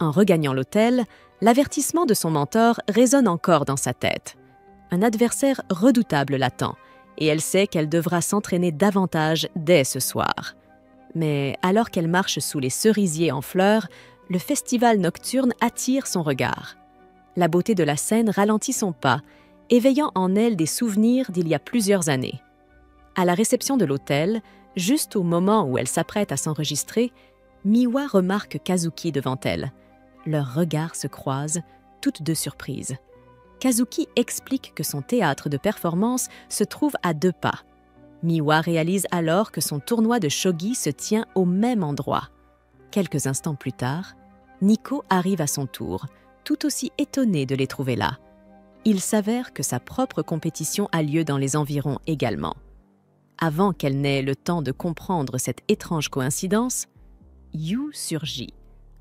[SPEAKER 1] En regagnant l'hôtel, l'avertissement de son mentor résonne encore dans sa tête. Un adversaire redoutable l'attend, et elle sait qu'elle devra s'entraîner davantage dès ce soir. Mais alors qu'elle marche sous les cerisiers en fleurs, le festival nocturne attire son regard. La beauté de la scène ralentit son pas, éveillant en elle des souvenirs d'il y a plusieurs années. À la réception de l'hôtel, juste au moment où elle s'apprête à s'enregistrer, Miwa remarque Kazuki devant elle. Leurs regards se croisent, toutes deux surprises. Kazuki explique que son théâtre de performance se trouve à 2 pas. Miwa réalise alors que son tournoi de shogi se tient au même endroit. Quelques instants plus tard, Nico arrive à son tour, tout aussi étonné de les trouver là. Il s'avère que sa propre compétition a lieu dans les environs également. Avant qu'elle n'ait le temps de comprendre cette étrange coïncidence, Yu surgit.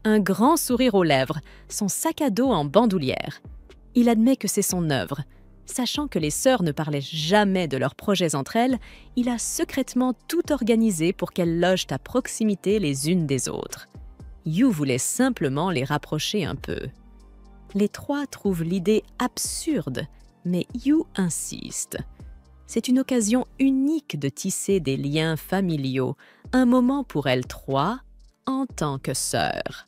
[SPEAKER 1] Un grand sourire aux lèvres, son sac à dos en bandoulière. Il admet que c'est son œuvre. Sachant que les sœurs ne parlaient jamais de leurs projets entre elles, il a secrètement tout organisé pour qu'elles logent à proximité les unes des autres. Yu voulait simplement les rapprocher un peu. Les 3 trouvent l'idée absurde, mais Yu insiste. C'est une occasion unique de tisser des liens familiaux, un moment pour elles 3 en tant que sœurs.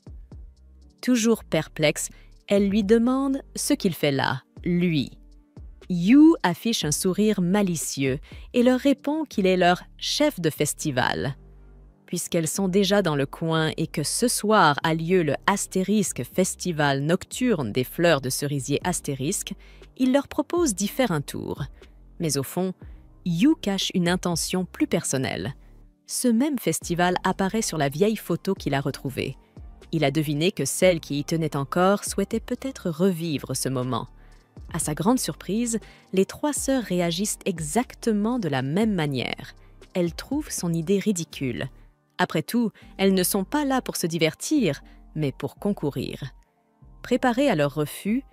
[SPEAKER 1] Toujours perplexe, elle lui demande ce qu'il fait là, lui. Yu affiche un sourire malicieux et leur répond qu'il est leur chef de festival. Puisqu'elles sont déjà dans le coin et que ce soir a lieu le Astérisque Festival nocturne des fleurs de cerisier astérisque, il leur propose d'y faire un tour. Mais au fond, Yu cache une intention plus personnelle. Ce même festival apparaît sur la vieille photo qu'il a retrouvée. Il a deviné que celle qui y tenait encore souhaitait peut-être revivre ce moment. À sa grande surprise, les 3 sœurs réagissent exactement de la même manière. Elles trouvent son idée ridicule. Après tout, elles ne sont pas là pour se divertir, mais pour concourir. Préparées à leur refus,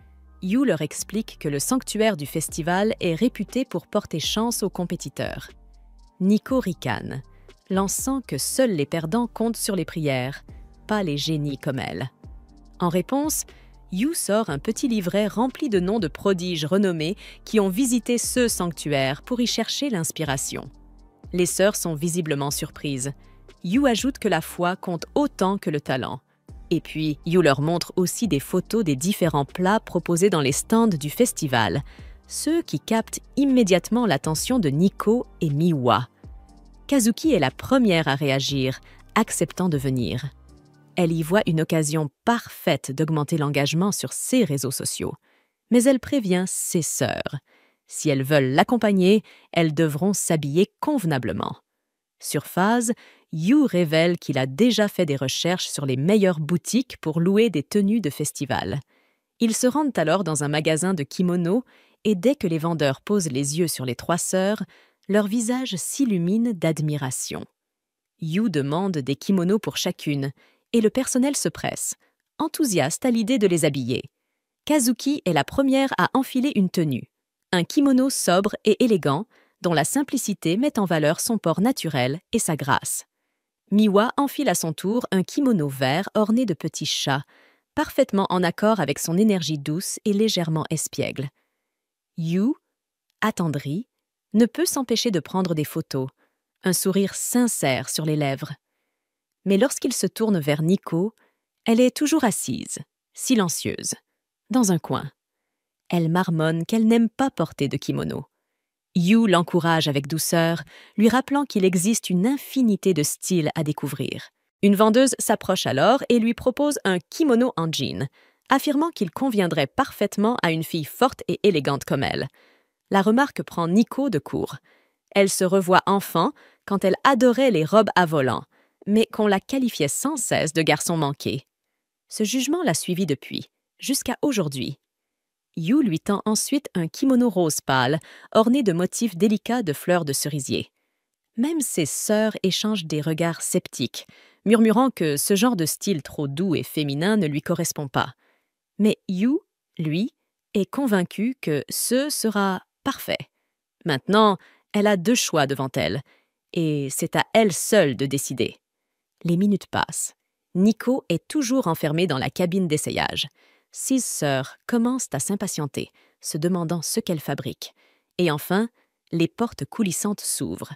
[SPEAKER 1] Yu leur explique que le sanctuaire du festival est réputé pour porter chance aux compétiteurs. Nico ricane, lançant que seuls les perdants comptent sur les prières, pas les génies comme elle. En réponse, Yu sort un petit livret rempli de noms de prodiges renommés qui ont visité ce sanctuaire pour y chercher l'inspiration. Les sœurs sont visiblement surprises. Yu ajoute que la foi compte autant que le talent. Et puis, Yu leur montre aussi des photos des différents plats proposés dans les stands du festival, ceux qui captent immédiatement l'attention de Nico et Miwa. Kazuki est la première à réagir, acceptant de venir. Elle y voit une occasion parfaite d'augmenter l'engagement sur ses réseaux sociaux. Mais elle prévient ses sœurs. Si elles veulent l'accompagner, elles devront s'habiller convenablement. Sur phase, Yu révèle qu'il a déjà fait des recherches sur les meilleures boutiques pour louer des tenues de festival. Ils se rendent alors dans un magasin de kimonos et dès que les vendeurs posent les yeux sur les 3 sœurs, leur visage s'illumine d'admiration. Yu demande des kimonos pour chacune et le personnel se presse, enthousiaste à l'idée de les habiller. Kazuki est la première à enfiler une tenue, un kimono sobre et élégant dont la simplicité met en valeur son port naturel et sa grâce. Miwa enfile à son tour un kimono vert orné de petits chats, parfaitement en accord avec son énergie douce et légèrement espiègle. Yu, attendrie, ne peut s'empêcher de prendre des photos, un sourire sincère sur les lèvres. Mais lorsqu'il se tourne vers Nico, elle est toujours assise, silencieuse, dans un coin. Elle marmonne qu'elle n'aime pas porter de kimono. Yu l'encourage avec douceur, lui rappelant qu'il existe une infinité de styles à découvrir. Une vendeuse s'approche alors et lui propose un kimono en jean, affirmant qu'il conviendrait parfaitement à une fille forte et élégante comme elle. La remarque prend Nico de court. Elle se revoit enfant quand elle adorait les robes à volants, mais qu'on la qualifiait sans cesse de garçon manqué. Ce jugement l'a suivi depuis, jusqu'à aujourd'hui. Yu lui tend ensuite un kimono rose pâle, orné de motifs délicats de fleurs de cerisier. Même ses sœurs échangent des regards sceptiques, murmurant que ce genre de style trop doux et féminin ne lui correspond pas. Mais Yu, lui, est convaincue que ce sera parfait. Maintenant, elle a 2 choix devant elle, et c'est à elle seule de décider. Les minutes passent. Nico est toujours enfermé dans la cabine d'essayage. 6 sœurs commencent à s'impatienter, se demandant ce qu'elle fabrique. Et enfin, les portes coulissantes s'ouvrent.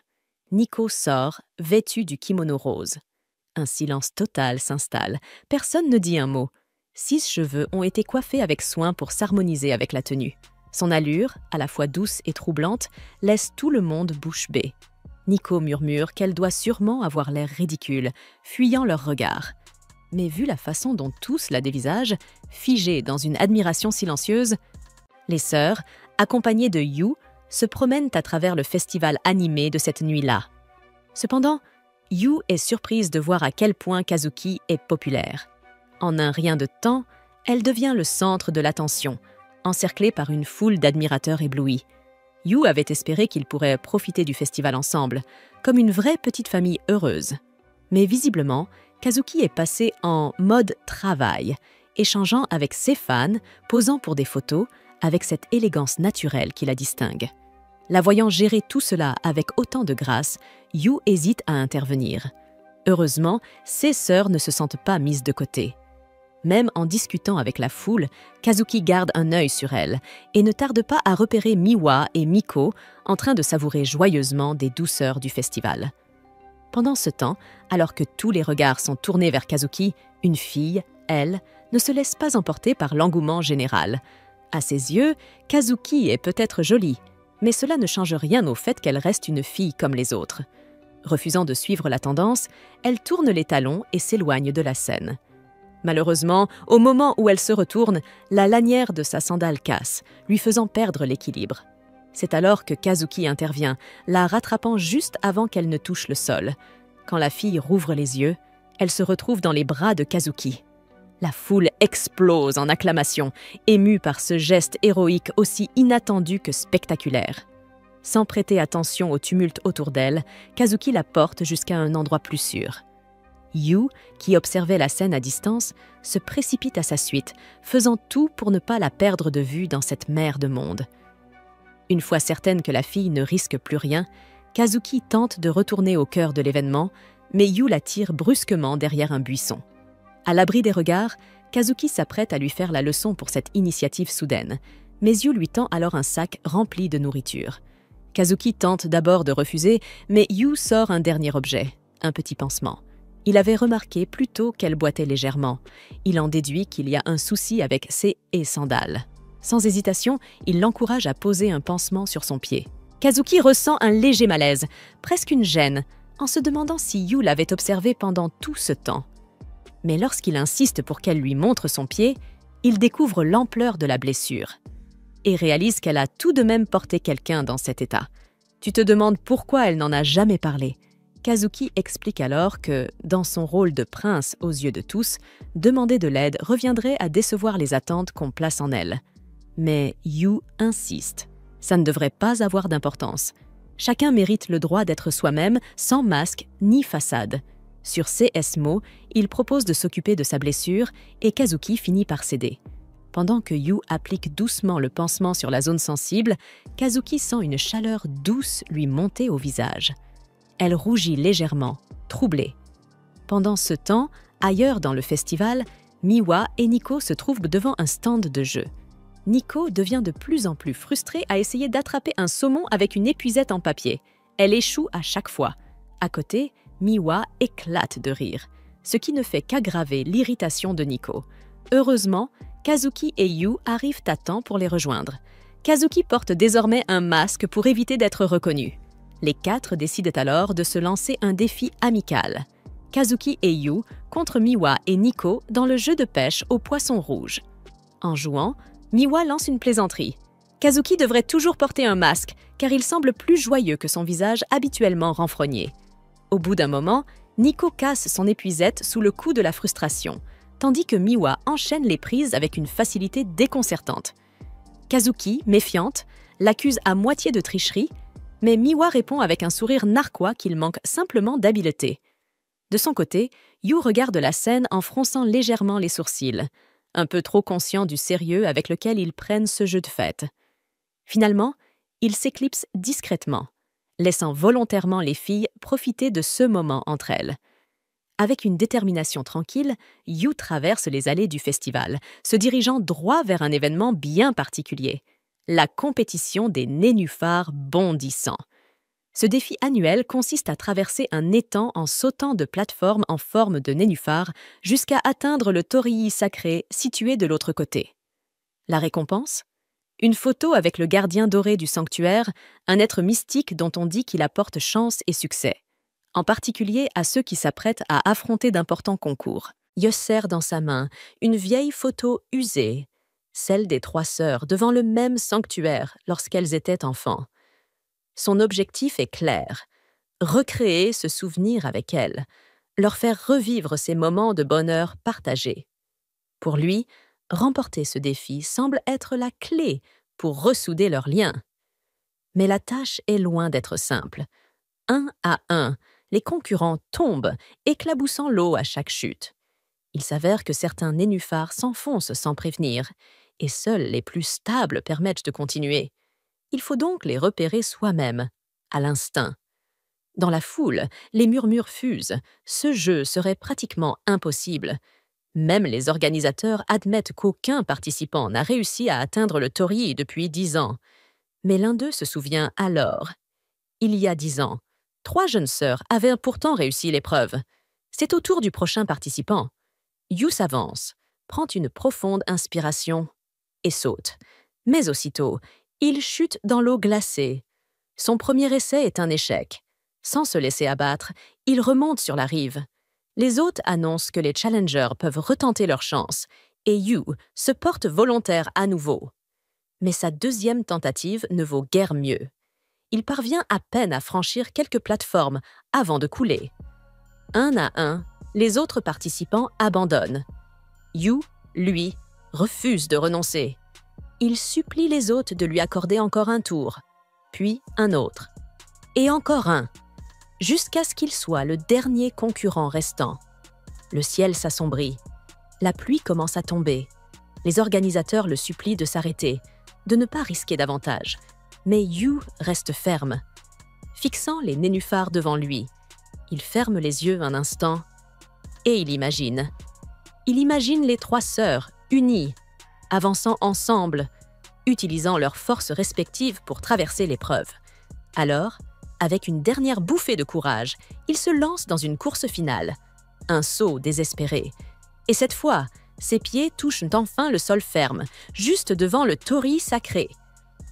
[SPEAKER 1] Nico sort, vêtu du kimono rose. Un silence total s'installe. Personne ne dit un mot. 6 cheveux ont été coiffés avec soin pour s'harmoniser avec la tenue. Son allure, à la fois douce et troublante, laisse tout le monde bouche bée. Nico murmure qu'elle doit sûrement avoir l'air ridicule, fuyant leurs regards. Mais vu la façon dont tous la dévisagent, figée dans une admiration silencieuse, les sœurs, accompagnées de Yu, se promènent à travers le festival animé de cette nuit-là. Cependant, Yu est surprise de voir à quel point Kazuki est populaire. En un rien de temps, elle devient le centre de l'attention, encerclée par une foule d'admirateurs éblouis. Yu avait espéré qu'ils pourraient profiter du festival ensemble, comme une vraie petite famille heureuse. Mais visiblement, Kazuki est passé en mode travail, échangeant avec ses fans, posant pour des photos, avec cette élégance naturelle qui la distingue. La voyant gérer tout cela avec autant de grâce, Yu hésite à intervenir. Heureusement, ses sœurs ne se sentent pas mises de côté. Même en discutant avec la foule, Kazuki garde un œil sur elle et ne tarde pas à repérer Miwa et Miko en train de savourer joyeusement des douceurs du festival. Pendant ce temps, alors que tous les regards sont tournés vers Kazuki, une fille, elle, ne se laisse pas emporter par l'engouement général. À ses yeux, Kazuki est peut-être jolie, mais cela ne change rien au fait qu'elle reste une fille comme les autres. Refusant de suivre la tendance, elle tourne les talons et s'éloigne de la scène. Malheureusement, au moment où elle se retourne, la lanière de sa sandale casse, lui faisant perdre l'équilibre. C'est alors que Kazuki intervient, la rattrapant juste avant qu'elle ne touche le sol. Quand la fille rouvre les yeux, elle se retrouve dans les bras de Kazuki. La foule explose en acclamations, émue par ce geste héroïque aussi inattendu que spectaculaire. Sans prêter attention au tumulte autour d'elle, Kazuki la porte jusqu'à un endroit plus sûr. Yu, qui observait la scène à distance, se précipite à sa suite, faisant tout pour ne pas la perdre de vue dans cette mer de monde. Une fois certaine que la fille ne risque plus rien, Kazuki tente de retourner au cœur de l'événement, mais Yu la tire brusquement derrière un buisson. À l'abri des regards, Kazuki s'apprête à lui faire la leçon pour cette initiative soudaine, mais Yu lui tend alors un sac rempli de nourriture. Kazuki tente d'abord de refuser, mais Yu sort un dernier objet, un petit pansement. Il avait remarqué plus tôt qu'elle boitait légèrement. Il en déduit qu'il y a un souci avec ses sandales. Sans hésitation, il l'encourage à poser un pansement sur son pied. Kazuki ressent un léger malaise, presque une gêne, en se demandant si Yu l'avait observé pendant tout ce temps. Mais lorsqu'il insiste pour qu'elle lui montre son pied, il découvre l'ampleur de la blessure et réalise qu'elle a tout de même porté quelqu'un dans cet état. Tu te demandes pourquoi elle n'en a jamais parlé. Kazuki explique alors que, dans son rôle de prince aux yeux de tous, demander de l'aide reviendrait à décevoir les attentes qu'on place en elle. Mais Yu insiste. Ça ne devrait pas avoir d'importance. Chacun mérite le droit d'être soi-même, sans masque ni façade. Sur ces mots, il propose de s'occuper de sa blessure et Kazuki finit par céder. Pendant que Yu applique doucement le pansement sur la zone sensible, Kazuki sent une chaleur douce lui monter au visage. Elle rougit légèrement, troublée. Pendant ce temps, ailleurs dans le festival, Miwa et Nico se trouvent devant un stand de jeu. Nico devient de plus en plus frustrée à essayer d'attraper un saumon avec une épuisette en papier. Elle échoue à chaque fois. À côté, Miwa éclate de rire, ce qui ne fait qu'aggraver l'irritation de Nico. Heureusement, Kazuki et Yu arrivent à temps pour les rejoindre. Kazuki porte désormais un masque pour éviter d'être reconnu. Les 4 décident alors de se lancer un défi amical. Kazuki et Yu contre Miwa et Nico dans le jeu de pêche au poisson rouge. En jouant, Miwa lance une plaisanterie. Kazuki devrait toujours porter un masque, car il semble plus joyeux que son visage habituellement renfrogné. Au bout d'un moment, Nico casse son épuisette sous le coup de la frustration. tandis que Miwa enchaîne les prises avec une facilité déconcertante. Kazuki, méfiante, l'accuse à moitié de tricherie, mais Miwa répond avec un sourire narquois qu'il manque simplement d'habileté. De son côté, Yu regarde la scène en fronçant légèrement les sourcils, un peu trop conscient du sérieux avec lequel ils prennent ce jeu de fête. Finalement, il s'éclipse discrètement, laissant volontairement les filles profiter de ce moment entre elles. Avec une détermination tranquille, Yu traverse les allées du festival, se dirigeant droit vers un événement bien particulier, la compétition des nénuphars bondissants. Ce défi annuel consiste à traverser un étang en sautant de plateformes en forme de nénuphar jusqu'à atteindre le torii sacré situé de l'autre côté. La récompense ? Une photo avec le gardien doré du sanctuaire, un être mystique dont on dit qu'il apporte chance et succès, en particulier à ceux qui s'apprêtent à affronter d'importants concours. Yu serre dans sa main une vieille photo usée, celle des 3 sœurs devant le même sanctuaire lorsqu'elles étaient enfants. Son objectif est clair, recréer ce souvenir avec elles, leur faire revivre ces moments de bonheur partagés. Pour lui, remporter ce défi semble être la clé pour ressouder leurs liens. Mais la tâche est loin d'être simple. 1 à 1, les concurrents tombent, éclaboussant l'eau à chaque chute. Il s'avère que certains nénuphars s'enfoncent sans prévenir, et seuls les plus stables permettent de continuer. Il faut donc les repérer soi-même, à l'instinct. Dans la foule, les murmures fusent. Ce jeu serait pratiquement impossible. Même les organisateurs admettent qu'aucun participant n'a réussi à atteindre le torii depuis 10 ans. Mais l'un d'eux se souvient alors. Il y a 10 ans, 3 jeunes sœurs avaient pourtant réussi l'épreuve. C'est au tour du prochain participant. Yu s'avance, prend une profonde inspiration et saute. Mais aussitôt, il chute dans l'eau glacée. Son premier essai est un échec. Sans se laisser abattre, il remonte sur la rive. Les hôtes annoncent que les challengers peuvent retenter leur chance, et Yu se porte volontaire à nouveau. Mais sa deuxième tentative ne vaut guère mieux. Il parvient à peine à franchir quelques plateformes avant de couler. 1 à 1, les autres participants abandonnent. Yu, lui, refuse de renoncer. Il supplie les hôtes de lui accorder encore un tour, puis un autre, et encore un, jusqu'à ce qu'il soit le dernier concurrent restant. Le ciel s'assombrit. La pluie commence à tomber. Les organisateurs le supplient de s'arrêter, de ne pas risquer davantage. Mais Yu reste ferme. Fixant les nénuphars devant lui, il ferme les yeux un instant et il imagine. Il imagine les 3 sœurs, unies, avançant ensemble, utilisant leurs forces respectives pour traverser l'épreuve. Alors, avec une dernière bouffée de courage, il se lance dans une course finale. Un saut désespéré. Et cette fois, ses pieds touchent enfin le sol ferme, juste devant le torii sacré.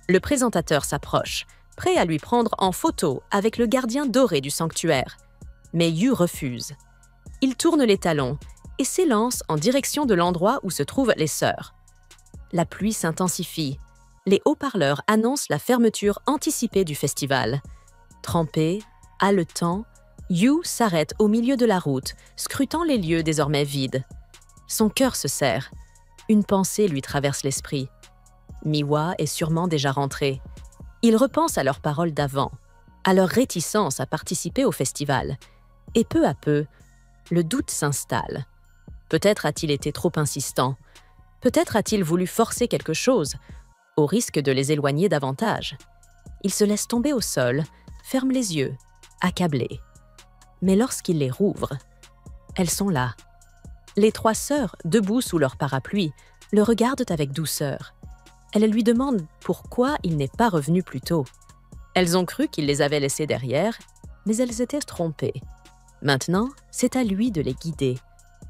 [SPEAKER 1] Le présentateur s'approche, prêt à lui prendre en photo avec le gardien doré du sanctuaire. Mais Yu refuse. Il tourne les talons et s'élance en direction de l'endroit où se trouvent les sœurs. La pluie s'intensifie. Les haut-parleurs annoncent la fermeture anticipée du festival. Trempé, haletant, Yu s'arrête au milieu de la route, scrutant les lieux désormais vides. Son cœur se serre. Une pensée lui traverse l'esprit. Miwa est sûrement déjà rentré. Il repense à leurs paroles d'avant, à leur réticence à participer au festival. Et peu à peu, le doute s'installe. Peut-être a-t-il été trop insistant. Peut-être a-t-il voulu forcer quelque chose, au risque de les éloigner davantage. Il se laisse tomber au sol, ferme les yeux, accablé. Mais lorsqu'il les rouvre, elles sont là. Les 3 sœurs, debout sous leur parapluie, le regardent avec douceur. Elles lui demandent pourquoi il n'est pas revenu plus tôt. Elles ont cru qu'il les avait laissées derrière, mais elles étaient trompées. Maintenant, c'est à lui de les guider,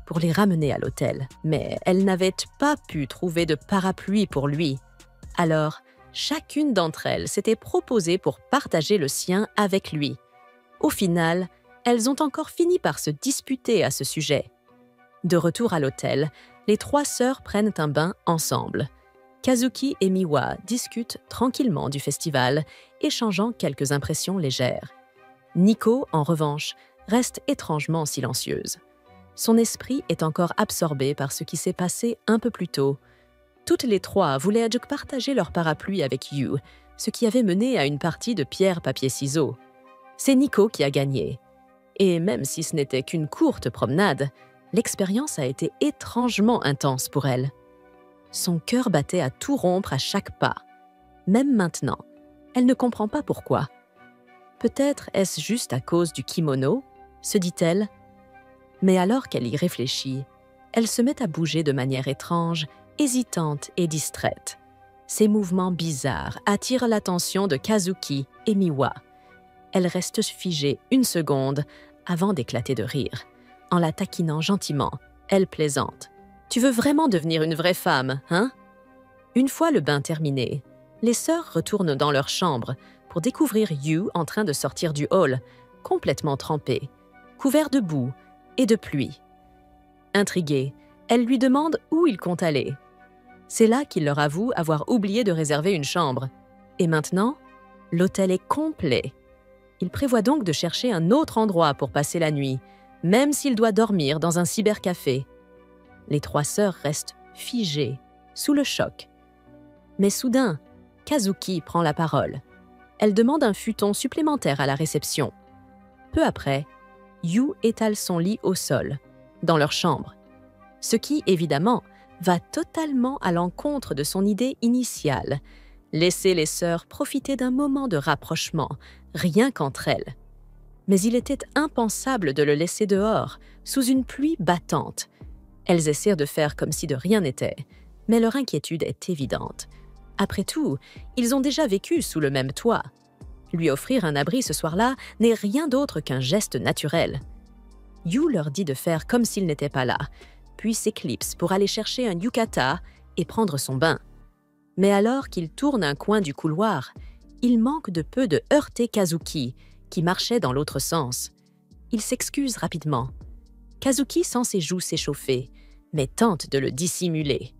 [SPEAKER 1] pour les ramener à l'hôtel. Mais elles n'avaient pas pu trouver de parapluie pour lui. Alors, chacune d'entre elles s'était proposée pour partager le sien avec lui. Au final, elles ont encore fini par se disputer à ce sujet. De retour à l'hôtel, les 3 sœurs prennent un bain ensemble. Kazuki et Miwa discutent tranquillement du festival, échangeant quelques impressions légères. Nico, en revanche, reste étrangement silencieuse. Son esprit est encore absorbé par ce qui s'est passé un peu plus tôt. Toutes les trois voulaient partager leur parapluie avec Yu, ce qui avait mené à une partie de pierre-papier-ciseaux. C'est Nico qui a gagné. Et même si ce n'était qu'une courte promenade, l'expérience a été étrangement intense pour elle. Son cœur battait à tout rompre à chaque pas. Même maintenant, elle ne comprend pas pourquoi. Peut-être est-ce juste à cause du kimono, se dit-elle. Mais alors qu'elle y réfléchit, elle se met à bouger de manière étrange, hésitante et distraite. Ses mouvements bizarres attirent l'attention de Kazuki et Miwa. Elle reste figée une seconde avant d'éclater de rire. En la taquinant gentiment, elle plaisante. « Tu veux vraiment devenir une vraie femme, hein ?» Une fois le bain terminé, les sœurs retournent dans leur chambre pour découvrir Yu en train de sortir du hall, complètement trempé, couvert de boue et de pluie. Intriguée, elles lui demandent où il compte aller. C'est là qu'il leur avoue avoir oublié de réserver une chambre. Et maintenant, l'hôtel est complet. Il prévoit donc de chercher un autre endroit pour passer la nuit, même s'il doit dormir dans un cybercafé. Les trois sœurs restent figées, sous le choc. Mais soudain, Kazuki prend la parole. Elle demande un futon supplémentaire à la réception. Peu après, Yu étale son lit au sol, dans leur chambre. Ce qui, évidemment, va totalement à l'encontre de son idée initiale. Laisser les sœurs profiter d'un moment de rapprochement, rien qu'entre elles. Mais il était impensable de le laisser dehors, sous une pluie battante. Elles essaient de faire comme si de rien n'était, mais leur inquiétude est évidente. Après tout, ils ont déjà vécu sous le même toit. Lui offrir un abri ce soir-là n'est rien d'autre qu'un geste naturel. Yu leur dit de faire comme s'il n'était pas là, puis s'éclipse pour aller chercher un yukata et prendre son bain. Mais alors qu'il tourne un coin du couloir, il manque de peu de heurter Kazuki, qui marchait dans l'autre sens. Il s'excuse rapidement. Kazuki sent ses joues s'échauffer, mais tente de le dissimuler.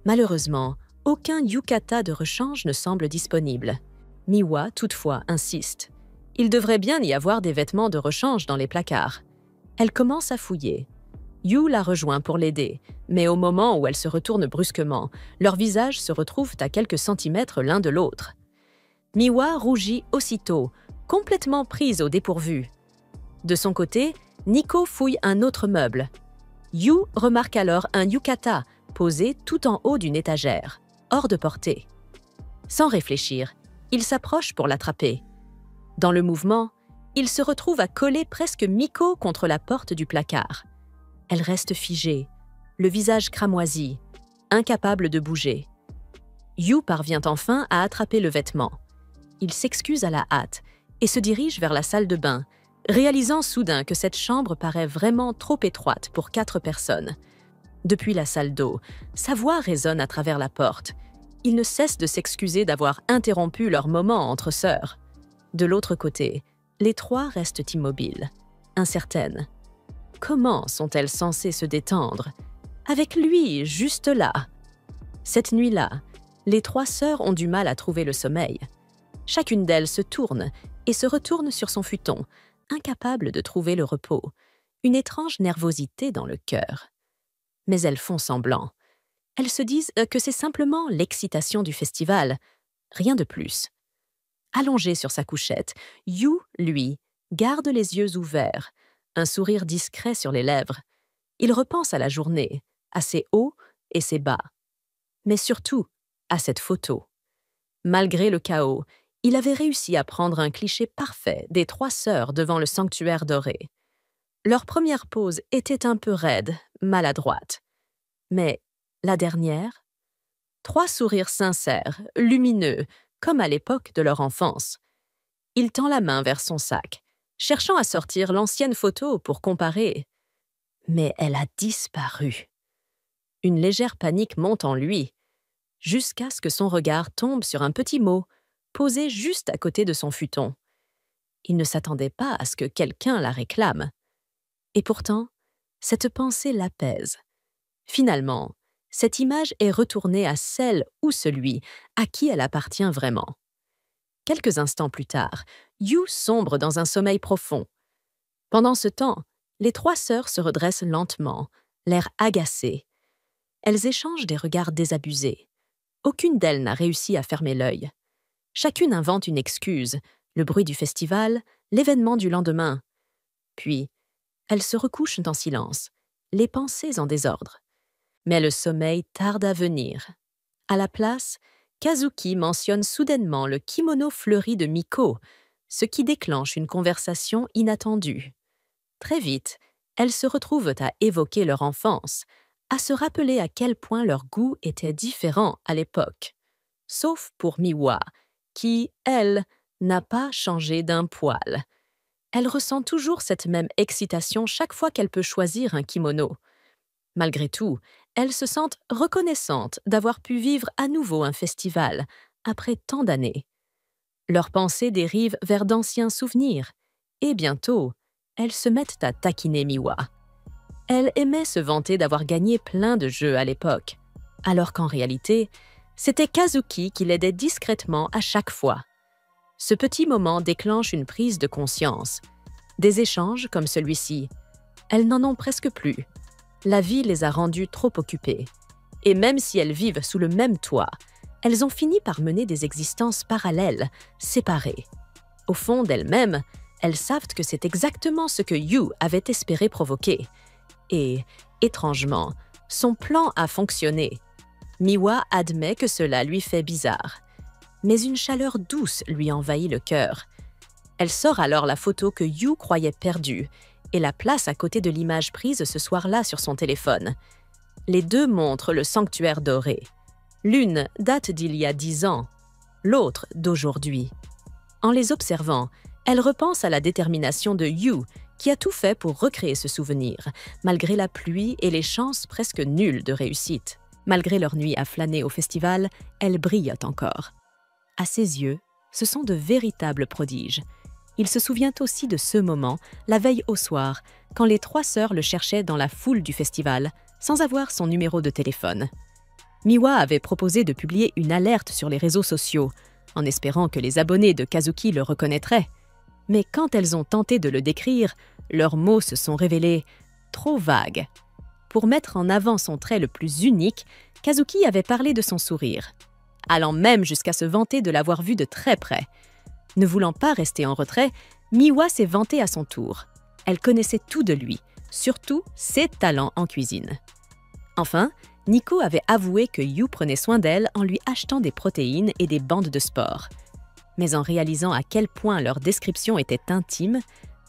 [SPEAKER 1] Malheureusement, aucun yukata de rechange ne semble disponible. Miwa, toutefois, insiste. Il devrait bien y avoir des vêtements de rechange dans les placards. Elle commence à fouiller. Yu la rejoint pour l'aider, mais au moment où elle se retourne brusquement, leurs visages se retrouvent à quelques centimètres l'un de l'autre. Miwa rougit aussitôt, complètement prise au dépourvu. De son côté, Nico fouille un autre meuble. Yu remarque alors un yukata posé tout en haut d'une étagère, hors de portée. Sans réfléchir, il s'approche pour l'attraper. Dans le mouvement, il se retrouve à coller presque Miko contre la porte du placard. Elle reste figée, le visage cramoisi, incapable de bouger. Yu parvient enfin à attraper le vêtement. Il s'excuse à la hâte et se dirige vers la salle de bain, réalisant soudain que cette chambre paraît vraiment trop étroite pour 4 personnes. Depuis la salle d'eau, sa voix résonne à travers la porte. Il ne cesse de s'excuser d'avoir interrompu leur moment entre sœurs. De l'autre côté, les trois restent immobiles, incertaines. Comment sont-elles censées se détendre? Avec lui, juste là. Cette nuit-là, les trois sœurs ont du mal à trouver le sommeil. Chacune d'elles se tourne et se retourne sur son futon, incapable de trouver le repos, une étrange nervosité dans le cœur. Mais elles font semblant. Elles se disent que c'est simplement l'excitation du festival, rien de plus. Allongé sur sa couchette, Yu, lui, garde les yeux ouverts, un sourire discret sur les lèvres. Il repense à la journée, à ses hauts et ses bas. Mais surtout, à cette photo. Malgré le chaos, il avait réussi à prendre un cliché parfait des trois sœurs devant le sanctuaire doré. Leur première pose était un peu raide, maladroite. Mais la dernière? 3 sourires sincères, lumineux, comme à l'époque de leur enfance. Il tend la main vers son sac, cherchant à sortir l'ancienne photo pour comparer. Mais elle a disparu. Une légère panique monte en lui, jusqu'à ce que son regard tombe sur un petit mot, posé juste à côté de son futon. Il ne s'attendait pas à ce que quelqu'un la réclame. Et pourtant, cette pensée l'apaise. Finalement, cette image est retournée à celle ou celui à qui elle appartient vraiment. Quelques instants plus tard, Yu sombre dans un sommeil profond. Pendant ce temps, Les trois sœurs se redressent lentement, l'air agacées. Elles échangent des regards désabusés. Aucune d'elles n'a réussi à fermer l'œil. Chacune invente une excuse, le bruit du festival, l'événement du lendemain. Puis, elles se recouchent en silence, les pensées en désordre. Mais le sommeil tarde à venir. À la place, Kazuki mentionne soudainement le kimono fleuri de Miko, ce qui déclenche une conversation inattendue. Très vite, elles se retrouvent à évoquer leur enfance, à se rappeler à quel point leurs goûts étaient différents à l'époque. Sauf pour Miwa, qui, elle, n'a pas changé d'un poil. Elle ressent toujours cette même excitation chaque fois qu'elle peut choisir un kimono. Malgré tout, elles se sentent reconnaissantes d'avoir pu vivre à nouveau un festival, après tant d'années. Leurs pensées dérivent vers d'anciens souvenirs, et bientôt, elles se mettent à taquiner Miwa. Elle aimait se vanter d'avoir gagné plein de jeux à l'époque, alors qu'en réalité, c'était Kazuki qui l'aidait discrètement à chaque fois. Ce petit moment déclenche une prise de conscience. Des échanges comme celui-ci. Elles n'en ont presque plus. La vie les a rendues trop occupées. Et même si elles vivent sous le même toit, elles ont fini par mener des existences parallèles, séparées. Au fond d'elles-mêmes, elles savent que c'est exactement ce que Yu avait espéré provoquer. Et, étrangement, son plan a fonctionné. Miwa admet que cela lui fait bizarre. Mais une chaleur douce lui envahit le cœur. Elle sort alors la photo que Yu croyait perdue et la place à côté de l'image prise ce soir-là sur son téléphone. Les deux montrent le sanctuaire doré. L'une date d'il y a 10 ans, l'autre d'aujourd'hui. En les observant, elle repense à la détermination de Yu, qui a tout fait pour recréer ce souvenir, malgré la pluie et les chances presque nulles de réussite. Malgré leur nuit à flâner au festival, elle brillent encore. À ses yeux, ce sont de véritables prodiges. Il se souvient aussi de ce moment, la veille au soir, quand les trois sœurs le cherchaient dans la foule du festival, sans avoir son numéro de téléphone. Miwa avait proposé de publier une alerte sur les réseaux sociaux, en espérant que les abonnés de Kazuki le reconnaîtraient. Mais quand elles ont tenté de le décrire, leurs mots se sont révélés trop vagues. Pour mettre en avant son trait le plus unique, Kazuki avait parlé de son sourire, allant même jusqu'à se vanter de l'avoir vu de très près. Ne voulant pas rester en retrait, Miwa s'est vantée à son tour. Elle connaissait tout de lui, surtout ses talents en cuisine. Enfin, Nico avait avoué que Yu prenait soin d'elle en lui achetant des protéines et des bandes de sport. Mais en réalisant à quel point leur description était intime,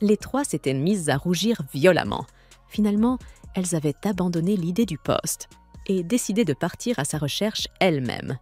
[SPEAKER 1] les trois s'étaient mises à rougir violemment. Finalement, elles avaient abandonné l'idée du poste et décidé de partir à sa recherche elles-mêmes.